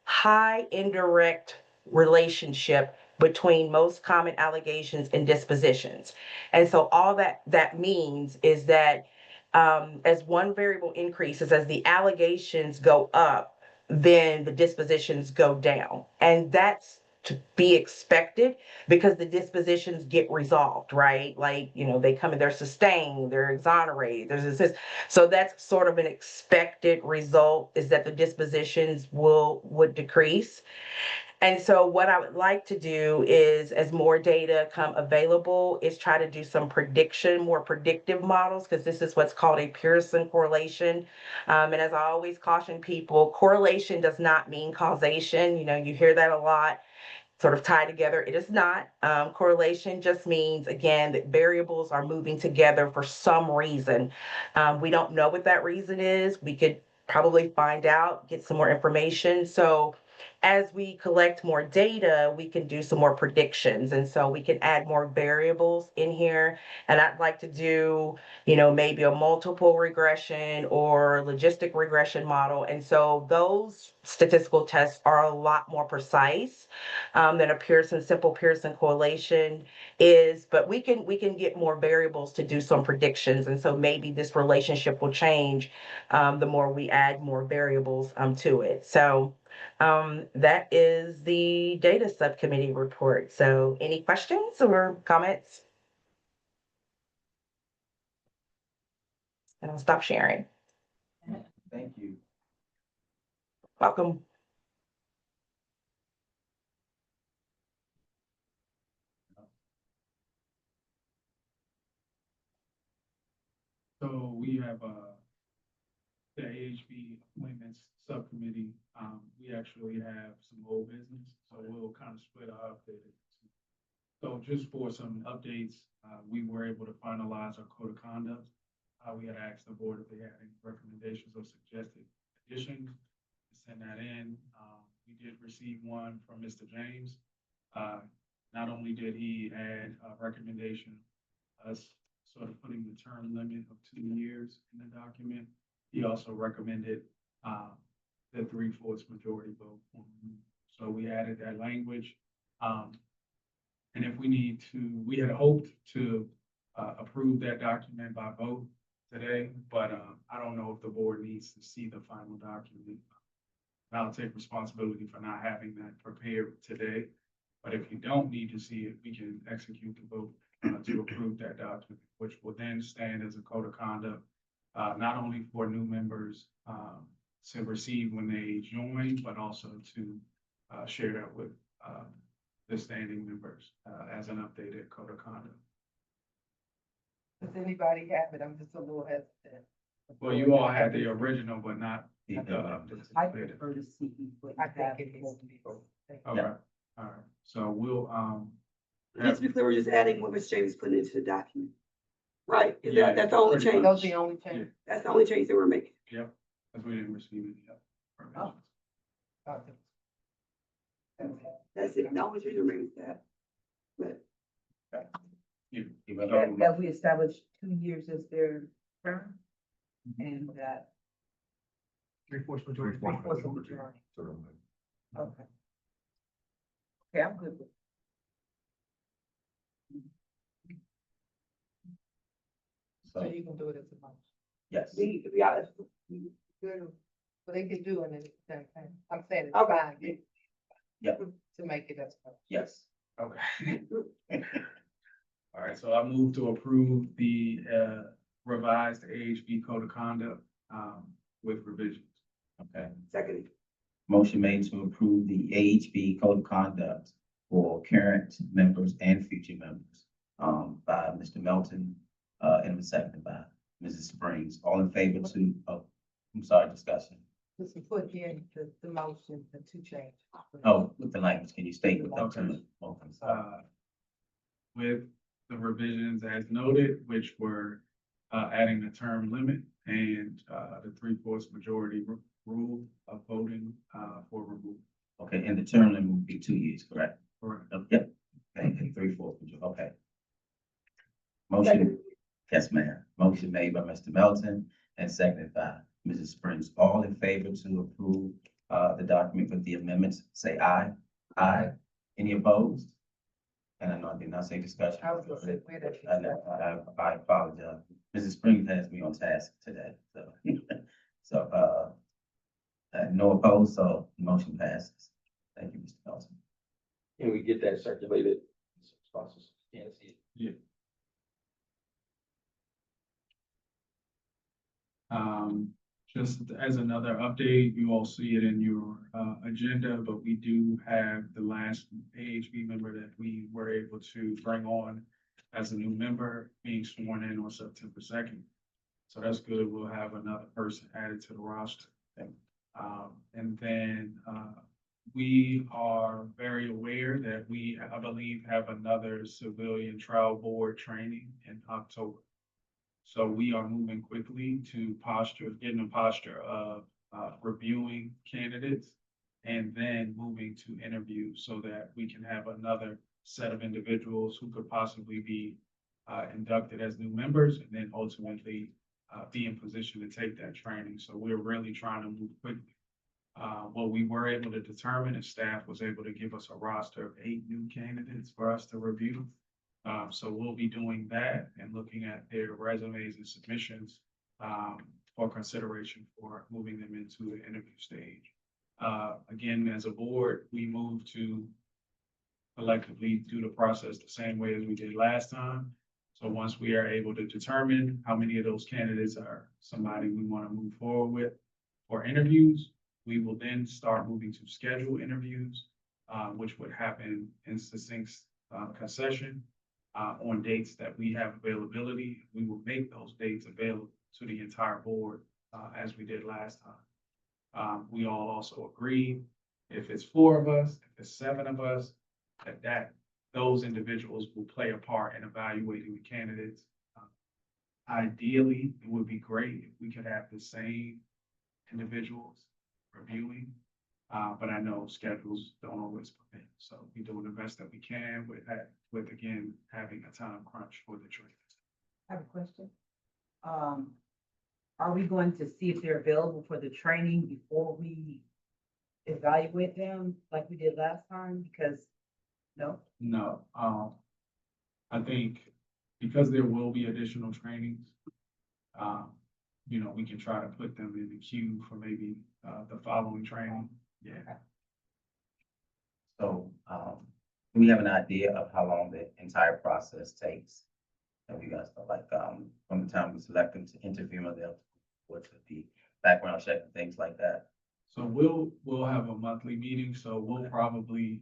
high indirect relationship between most common allegations and dispositions. And so all that means is that as one variable increases, as the allegations go up, then the dispositions go down. And that's to be expected because the dispositions get resolved, right? Like, they come in, they're sustained, they're exonerated, there's this. So that's sort of an expected result, is that the dispositions would decrease. And so what I would like to do is, as more data come available, is try to do some more predictive models, because this is what's called a Pearson correlation. And as I always caution people, correlation does not mean causation. You hear that a lot, sort of tied together. It is not. Correlation just means, again, that variables are moving together for some reason. We don't know what that reason is. We could probably find out, get some more information. So as we collect more data, we can do some more predictions. And so we can add more variables in here. And I'd like to do, maybe a multiple regression or logistic regression model. And so those statistical tests are a lot more precise than a simple Pearson correlation is, but we can get more variables to do some predictions. And so maybe this relationship will change the more we add more variables to it. So that is the data subcommittee report. So any questions or comments? And I'll stop sharing. Thank you. Welcome. So we have the AHB appointments subcommittee. We actually have some old business, so we'll kind of split our update. So just for some updates, we were able to finalize our code of conduct. We had asked the board if they had any recommendations or suggested additions to send that in. We did receive one from Mr. James. Not only did he add a recommendation, us sort of putting the term limit of 2 years in the document, he also recommended the 3/4 majority vote. So we added that language. And if we need to, we had hoped to approve that document by vote today, but I don't know if the board needs to see the final document. I'll take responsibility for not having that prepared today. But if you don't need to see it, we can execute the vote to approve that document, which will then stand as a code of conduct, not only for new members to receive when they join, but also to share that with the standing members, as an updated code of conduct. Does anybody have it? I'm just a little hesitant. Well, you all had the original, but not the, I prefer to see what I you have. think it needs to be. all right, all right. So we'll, Just to be clear, we're just adding what Ms. James put into the document. Right? Is Yeah, that's the only pretty change? Those are the only changes. That's the only change that we're making. yep, because we didn't receive any other permissions. That's it. The only change we're making is that. But That we established 2 years as their term, and that. Three-fourths majority. Three-fourths of majority. Okay. Okay, I'm good with. So you can do it as a motion. Yes. we got it. Good. But they can do it in the same thing. I'm saying it's Okay. fine. Yep. To make it as. Yes. Okay. All right, so I move to approve the revised AHB code of conduct with revisions. Okay. Second. Motion made to approve the AHB code of conduct for current members and future members, by Mr. Melton, and was seconded by Mrs. Springs. All in favor to, oh, I'm sorry, discussion. Just to put in the motion, the two changes. Oh, with the language, can you state what that Okay. two? Oh, I'm sorry. With the revisions as noted, which were adding the term limit and the three-fourths majority rule of voting for removal. Okay, and the term limit would be 2 years, correct? Correct. Yep. Okay, three-fourths, okay. Motion, yes, ma'am. Motion made by Mr. Melton and seconded by Mrs. Springs. All in favor to approve the document with the amendments, say aye. Aye. Any opposed? And I know I did not say discussion. I was gonna say, where did you I know, I apologize. Mrs. Springs has me on task today, so. So, no opposed, so motion passes. Thank you, Mr. Melton. Can we get that circulated? Sponsors can't see it. Yeah. Just as another update, you all see it in your agenda, but we do have the last AHB member that we were able to bring on as a new member being sworn in on September 2nd. So that's good. We'll have another person added to the roster. And then we are very aware that we, I believe, have another civilian trial board training in October. So we are moving quickly to getting a posture of reviewing candidates and then moving to interview so that we can have another set of individuals who could possibly be inducted as new members and then ultimately be in position to take that training. So we're really trying to move quickly. What we were able to determine is staff was able to give us a roster of 8 new candidates for us to review. So we'll be doing that and looking at their resumes and submissions for consideration for moving them into the interview stage. Again, as a board, we moved to collectively do the process the same way as we did last time. So once we are able to determine how many of those candidates are somebody we want to move forward with for interviews, we will then start moving to schedule interviews, which would happen in succinct concession on dates that we have availability. We will make those dates available to the entire board as we did last time. We all also agreed if it's 4 of us, if it's 7 of us, that those individuals will play a part in evaluating the candidates. Ideally, it would be great if we could have the same individuals reviewing, but I know schedules don't always permit. So we're doing the best that we can with again, having a time crunch for the training. I have a question. Are we going to see if they're available for the training before we evaluate them like we did last time? Because, no? No, I think because there will be additional trainings, we can try to put them in the queue for maybe the following training. Yeah. So, do we have an idea of how long the entire process takes? Have you guys know, like, from the time we select them to interview them, what's the background check and things like that? So we'll have a monthly meeting, so we'll probably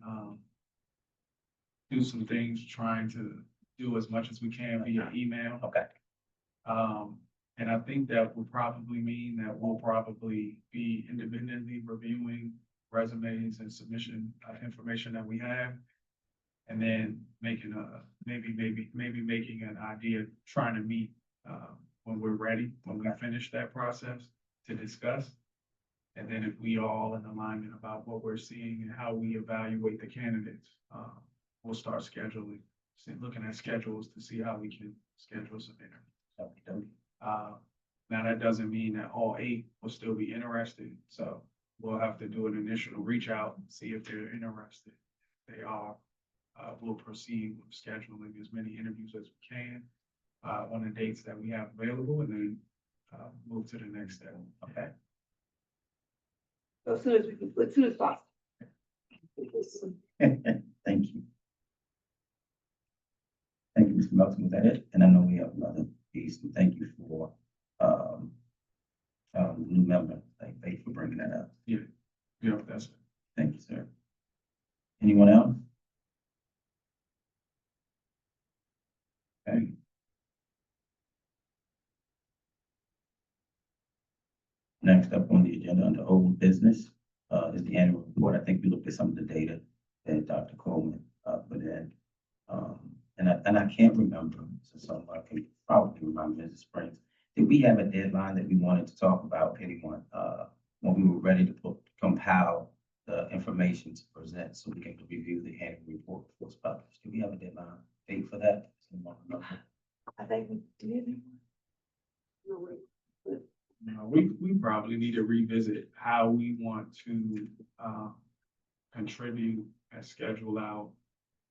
do some things, trying to do as much as we can via email. Okay. And I think that will probably mean that we'll probably be independently reviewing resumes and submission information that we have. And then making maybe making an idea, trying to meet when we're ready, when we finish that process to discuss. And then if we all in alignment about what we're seeing and how we evaluate the candidates, we'll start scheduling, looking at schedules to see how we can schedule some interviews. Now that doesn't mean that all 8 will still be interested, so we'll have to do an initial reach out, see if they're interested. If they are, we'll proceed with scheduling as many interviews as we can on the dates that we have available, and then move to the next step. Okay. So as soon as possible. Thank you. Thank you, Mr. Melton, was that it? And I know we have another piece, and thank you for, new member, thank you for bringing that up. Yeah, that's it. Thank you, sir. Anyone else? Okay. Next up on the agenda under old business, is the annual report. I think we looked at some of the data that Dr. Coleman, put in. And I can't remember, so someone can probably remember, Mrs. Springs. Did we have a deadline that we wanted to talk about, anyone, when we were ready to compile the information to present so we can review the annual report before it's published? Do we have a deadline date for that? Someone remember? I think we did. We probably need to revisit how we want to contribute and schedule out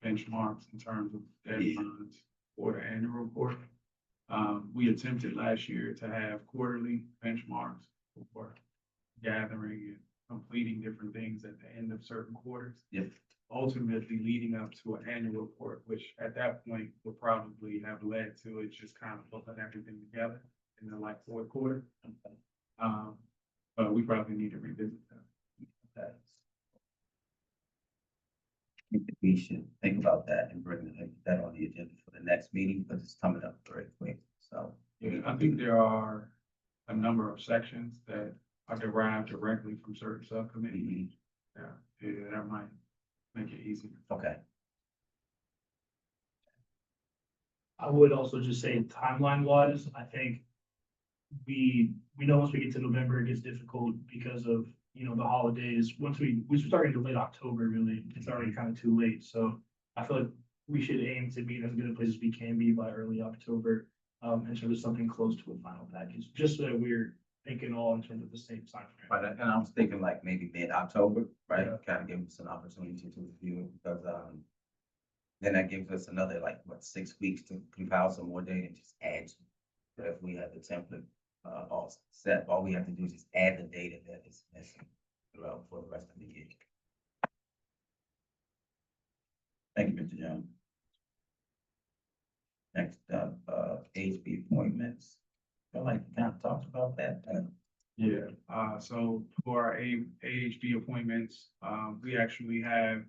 benchmarks in terms of deadlines for the annual report. We attempted last year to have quarterly benchmarks for gathering and completing different things at the end of certain quarters. Yes. Ultimately leading up to an annual report, which at that point will probably have led to it just kind of putting everything together in the fourth quarter. But we probably need to revisit that. I think that we should think about that and bring that on the agenda for the next meeting, because it's coming up very quick, so. Yeah, I think there are a number of sections that are derived directly from certain subcommittees. Yeah, that might make it easier. Okay. I would also just say timeline wise, I think we know once we get to November, it gets difficult because of, the holidays. Once we start into late October, really, it's already kind of too late. So I feel like we should aim to be in as good a place as we can be by early October. And sort of something close to a final package, just so that we're thinking all in terms of the same time frame. Right, and I was thinking like maybe mid-October, right? Kind of give us an opportunity to review it, because, then that gives us another, 6 weeks to compile some more data and just add to it. But if we have the template, all set, all we have to do is just add the data that is missing throughout for the rest of the year. Thank you, Mr. Jones. Next up, HB appointments. I feel like we kind of talked about that. Yeah, so for our AHB appointments, we actually have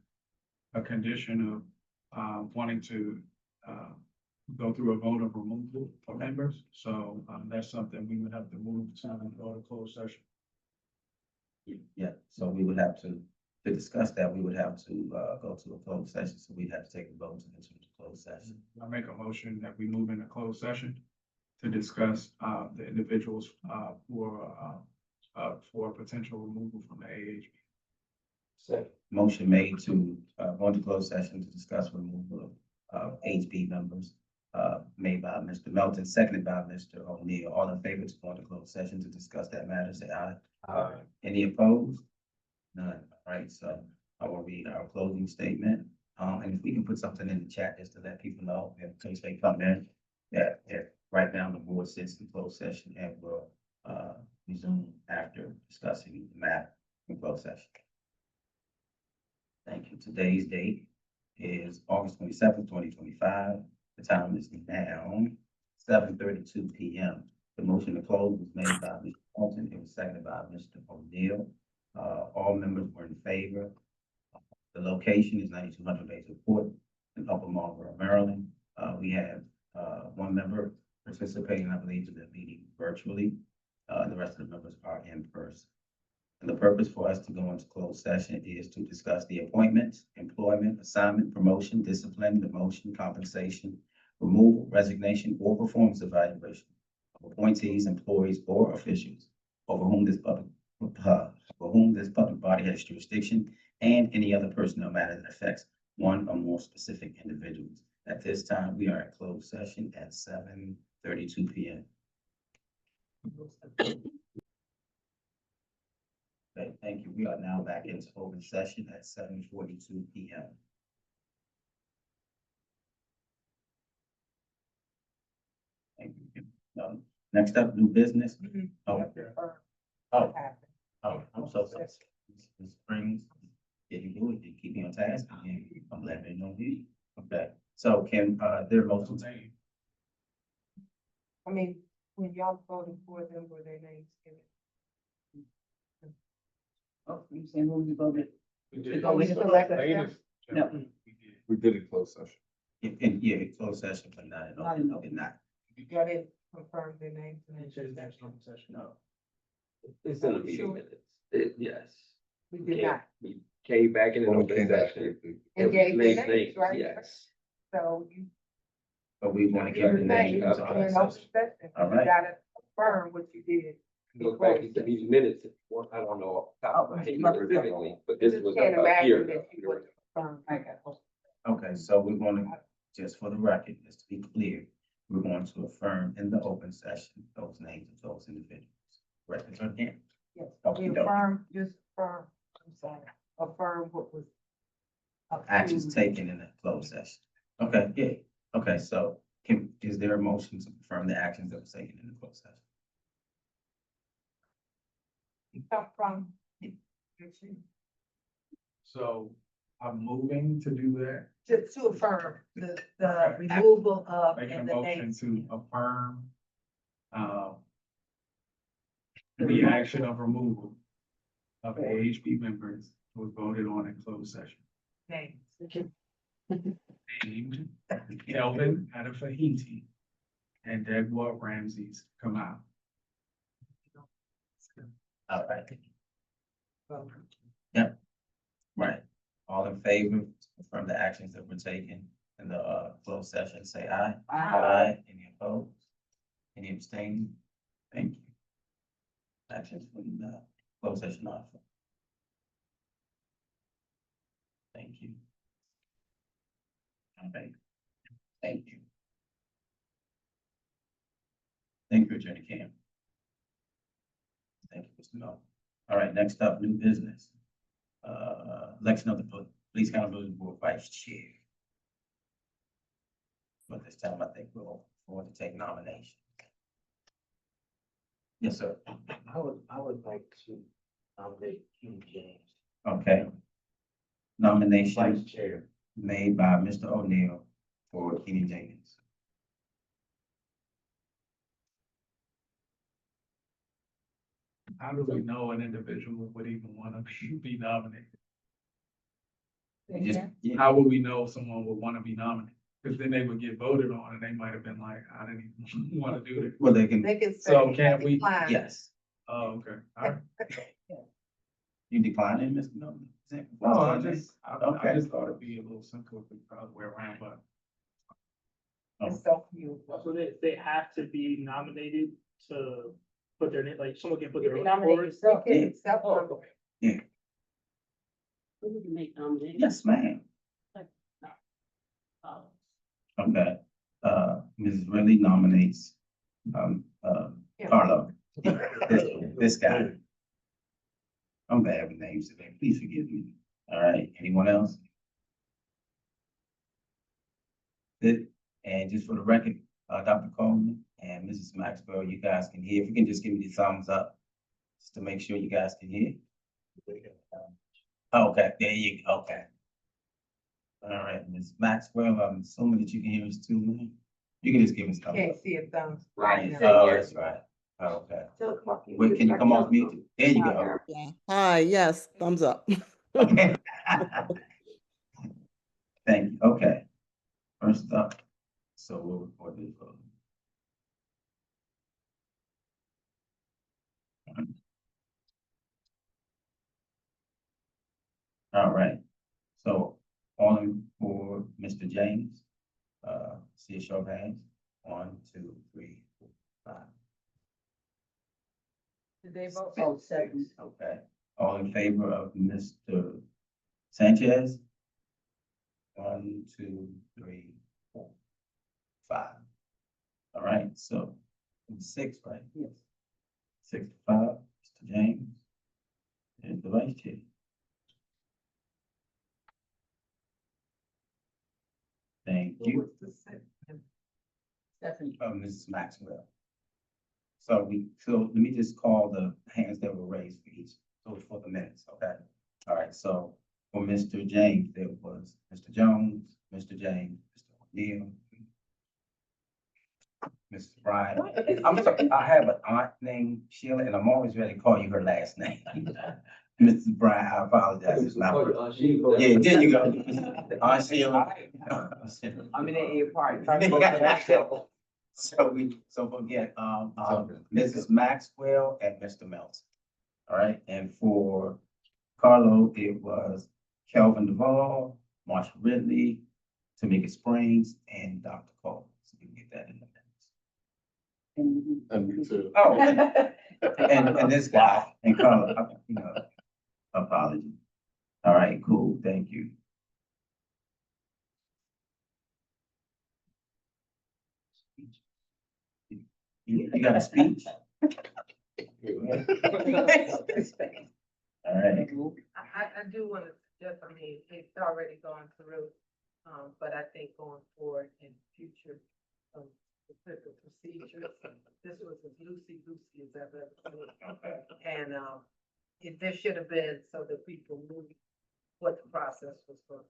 a condition of wanting to go through a vote of removal for members. So that's something we would have to move to go to closed session. Yeah, so we would have to discuss that, we would have to go to a closed session, so we'd have to take a vote to enter into closed session. I make a motion that we move into closed session to discuss the individuals for potential removal from the AHB. Second. Motion made to go into closed session to discuss removal of HB members, made by Mr. Melton, seconded by Mr. O'Neill. All in favor to go into closed session to discuss that matter, say aye. Aye. Any opposed? None. All right, so I will read our closing statement. And if we can put something in the chat just to let people know, in case they come in, that right now the board sits in closed session and will resume after discussing the matter in closed session. Thank you. Today's date is August 27th, 2025. The time is now 7:32 p.m. The motion to close was made by Mr. Fulton. It was seconded by Mr. O'Neill. All members were in favor. The location is 9200 Basin Court, in Upper Marlboro, Maryland. We have, one member participating, I believe, in the meeting virtually. The rest of the members are in person. And the purpose for us to go into closed session is to discuss the appointments, employment, assignment, promotion, discipline, demotion, compensation, removal, resignation, or performance evaluation of appointees, employees, or officials over whom this public body has jurisdiction, and any other personnel matter that affects one or more specific individuals. At this time, we are in closed session at 7:32 p.m. Okay, thank you. We are now back into open session at 7:42 p.m. Thank you. Next up, new business. Oh, oh, oh, I'm so sorry. Ms. Springs, did you do it? Did you keep me on task? I'm letting you know here. Okay, so can, there motion? I mean, when y'all voted for them, were their names given? Oh, you saying when we voted? We To go into Latest. No. We did in closed session. Yeah, closed session, but not in Not in open, open. not. Y'all didn't confirm their names. And No. It's in the meeting minutes. Yes. We did not. We came back in an When we open came back, session. And gave their Names, names, right? Yes. So you. But we want to keep You're the saying name. you're into in open open session. session. All You right. gotta confirm what you did. Look back at the meeting minutes, if you want. I don't know off the top of my head, exactly, but this Just was can't about a year imagine ago. that you would confirm. Okay, so we're going to, just for the record, just to be clear, we're going to affirm in the open session those names of those individuals. Records are here. Yes, Okay, we no. affirm, just affirm, I'm sorry, affirm what was. Actions approved. taken in the closed session. Okay, yeah. Okay, so is there a motion to confirm the actions that were taken in the closed session? You come from. So I'm moving to do that. To affirm the removal of Make a and the motion names. to affirm, the action of removal of AHP members was voted on in closed session. Names. Named Kelvin Adafahiti and Deborah Ramses come out. All right. Yep. Right. All in favor to confirm the actions that were taken in the closed session, say aye. Aye. Any opposed? Any abstaining? Thank you. Actions from the closed session off. Thank you. Okay. Thank you. Thank you, Attorney Cam. Thank you, Mr. Miller. All right, next up, new business. Election of the Police Accountability Board Vice Chair. But this time, I think we'll want to take nomination. Yes, sir. I would like to nominate King James, Okay. Nomination Vice Chair. made by Mr. O'Neill for Kenny Jenkins. How do we know an individual would even want to be nominated? Just, yeah, How would we know someone would want to be nominated? Because then they would get voted on and they might have been like, I didn't even want to do this. well, they can, They can say. So can't we- decline. yes. Oh, okay. All right. You decline it, Mr. Miller? No, I just thought it'd be a little simpler if we probably way around, but. It's so few. So they have to be nominated to put their name, like someone can put You their can own nominate forward. yourself. You can Oh, self-nominate. okay. We can make nominations. Yes, ma'am. Oh. Okay, Mrs. Ridley nominates, Carlo, this guy. I'm bad with names today, please forgive me. All right, anyone else? Good, and just for the record, Dr. Coleman and Mrs. Maxwell, you guys can hear, if you can just give me the thumbs up, just to make sure you guys can hear. Okay, there you go, okay. All right, Ms. Maxwell, I'm assuming that you can hear us too, man. You can just give us thumbs Can't up. see a thumbs. Right, now. oh, that's right. Okay. Wait, can you come off mute? There you go. Hi, yes, thumbs up. Okay. Thank you. Okay. First up, so we'll report this vote. All right, so all in for Mr. James, see a show of hands. 1, 2, 3, 4, 5. Did they vote? Oh, second. Okay, all in favor of Mr. Sanchez? 1, 2, 3, 4, 5. All right, so 6, right? Yes. 6 to 5, Mr. James is the vice chair. Thank you. Stephanie. Mrs. Maxwell. So let me just call the hands that were raised for each, so for the minutes, okay? All right, so for Mr. James, there was Mr. Jones, Mr. James, Mr. O'Neill, Mrs. Bryant. I'm sorry, I have an aunt named Sheila, and I'm always ready to call you her last name. Mrs. Bryant, I apologize. It's not. Yeah, there you go. Aunt Sheila. I'm in the A party. So again, Mrs. Maxwell and Mr. Melton. All right, and for Carlo, it was Kelvin Duvall, Marshall Ridley, Tamika Springs, and Dr. Cole. So you can get that in the minutes. And me too. Oh, and this guy, and Carlo, apology. All right, cool, thank you. You got a speech? All right. I do want to suggest, I mean, it's already gone through, but I think going forward in future, specific procedures, this was as loosey-goosey as I've ever seen. And, there should have been so that people knew what the process was going to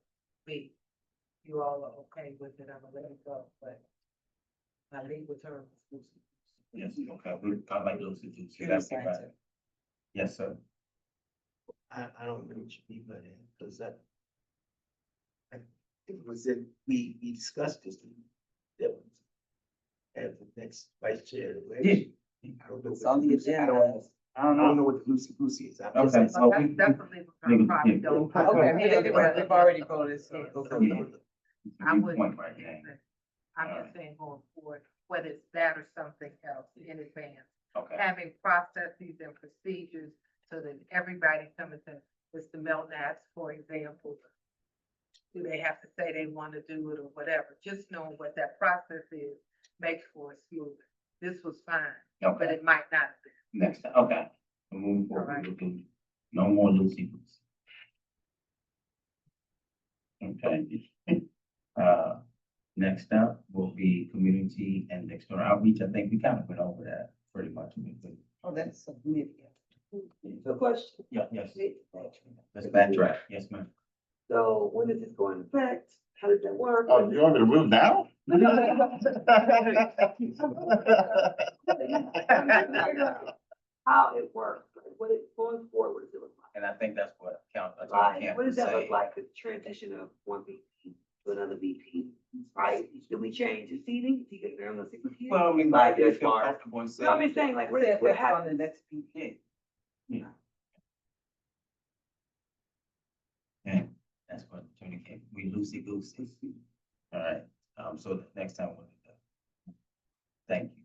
be. You all are okay with it, I'm gonna let it go, but my legal term is loosey. Yes, okay, I like those two, so that's right. Yes, sir. I don't know what you mean by that, because that. I think it was in, we discussed this. That was as the next vice chair. Yeah. I don't know. It's on the agenda. I don't I don't know. know what the loosey is. I'm just Okay, saying. so That's definitely what I probably don't. Okay, we've already voted, so. Yeah. I Good would, point right there. I'm just saying going forward, whether it's that or something else in advance. Okay, Having processes and procedures so that everybody coming to Mr. Melton asks, for example, do they have to say they want to do it or whatever? Just knowing what that process is makes for it smoother. This was fine, but okay, it might not have been. next time, okay. So moving All right. forward, we'll do no more loosey goosey. Okay. Next up will be community and external outreach. I think we kind of went over that pretty much. Oh, that's a committee. The question. Yeah, yes. Let's backtrack. Yes, ma'am. So when is this going to effect? How does that work? Oh, you want me to move now? How it works, like, what it going forward, what does it look like? And I think that's what Attorney Right, Camp what was does that look saying. like, the transition of one VP to another VP, right? Do we change the seating? Do you get there on the 60? Well, I mean, Like, like, as feel far as, comfortable and you know what I'm saying. saying, like, what happens? next meeting. Yeah. Yeah, that's what Attorney Camp, we loosey goosey. All right, so the next time we'll do that. Thank you.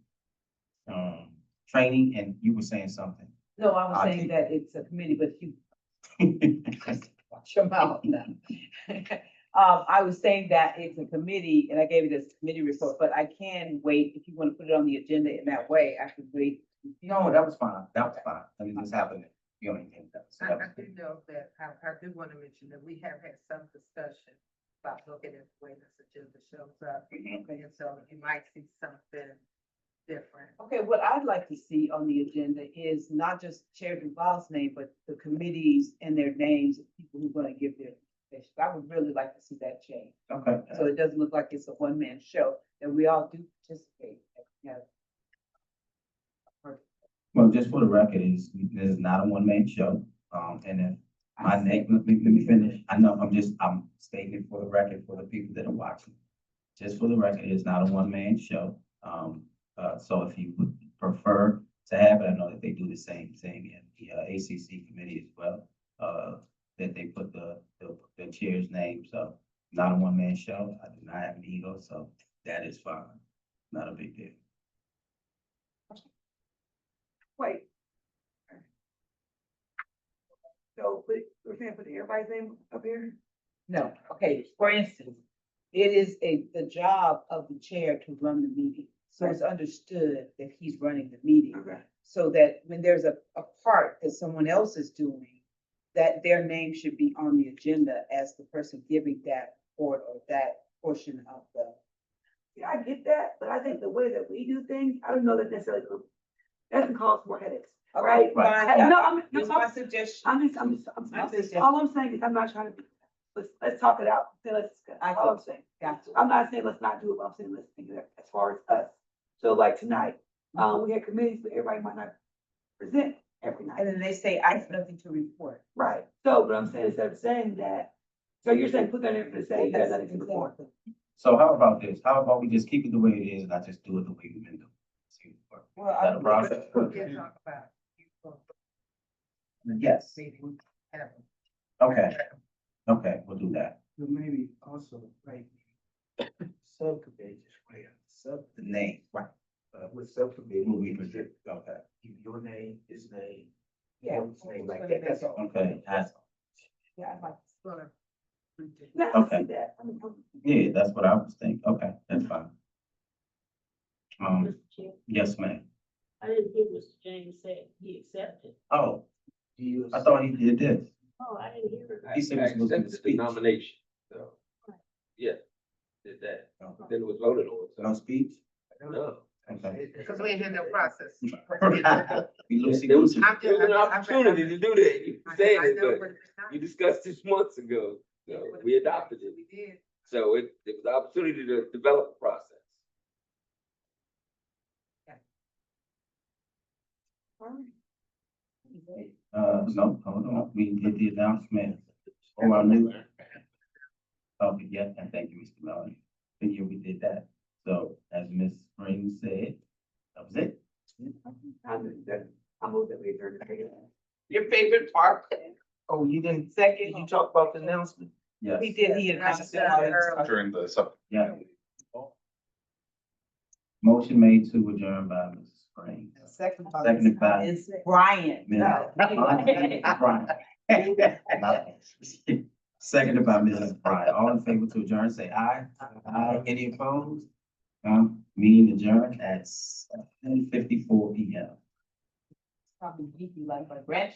Training, and you were saying something. No, I was I saying think- that it's a committee, but you watch your mouth now. I was saying that it's a committee, and I gave it as a committee report, but I can wait, if you want to put it on the agenda in that way, I could wait. No, that was fine, that was fine. I mean, this happened, you know, anything else. So I that was do good. know that, I do want to mention that we have had some discussion about looking at the way this agenda shows up. Mhm. And so you might see something different. Okay, what I'd like to see on the agenda is not just Chair Duval's name, but the committees and their names of people who are gonna give their presentation. I would really like to see that change. Okay. So it doesn't look like it's a one-man show, that we all do participate. Yeah. Well, just for the record, this is not a one-man show, and if my name, let me finish. I know, I'm stating it for the record for the people that are watching. just for the record, it's not a one-man show. So if you would prefer to have it, I know that they do the same thing in the ACC committee as well. That they put the chair's name, so not a one-man show. I do not have an ego, so that is fine. Not a big deal. Wait. So, we're saying put everybody's name up here? No, okay, for instance, it is the job of the chair to run the meeting. So it's understood that he's running the meeting. Okay. So that when there's a part that someone else is doing, that their name should be on the agenda as the person giving that report or that portion of the. Yeah, I get that, but I think the way that we do things, I don't know that necessarily, that can cause more headaches, right? Fine. No, Here's my suggestion. all I'm saying is I'm not trying to, let's talk it out, then let's discuss, all I'm saying. Gotcha. I'm not saying let's not do it, but I'm saying let's think of it as far as us. So like tonight, we had committees, but everybody might not present every night. And then they say, I have nothing to report. Right, so what I'm saying, instead of saying that, so you're saying put that in for the say, you got nothing to report. So how about this? How about we just keep it the way it is and I just do it the way we've been doing? See what works. Well, Is that a problem? We can talk about it. Yes, Meeting, have okay, okay, we'll do that. But maybe also, like, subcommittee, just write out The name, right, with subcommittee. will be presented, okay, Your name, his name. Yeah. his name, like that, that's all. okay, Yeah, I'd like to. sort of. Now, I Okay. see that, I mean, yeah, that's what I was thinking, okay, that's fine. Mr. Chair, Yes, ma'am. I didn't hear Mr. James say he accepted. Oh, You I thought he did this. Oh, I didn't hear it. He said he was looking to Accepted the speak. nomination, so, yeah, did that, then it was voted on, No so, speech? no. Okay. Because we ain't in the process. We loosey There was, goosey. I'm there was an opportunity to do that, you said I it, know but what it's not. you discussed this months ago, so we adopted it. We did. So it was the opportunity to develop a process. No, hold on, we did the announcement. Oh, I knew. Oh, yeah, and thank you, Mr. Melanie. The year we did that. So as Ms. Spring said, that was it. I moved that we adjourned. Your favorite part? Oh, you didn't second, you talked about the announcement? Yes, He did, he announced it. During the sub. yeah. Motion made to adjourn by Mrs. Spring. Seconded by It's Brian. Ms. Brian. Seconded by Mrs. Bryan. All in favor to adjourn, say aye. Aye. Any opposed? Meeting adjourned at 7:54 PM. Probably geeky like my grandchildren.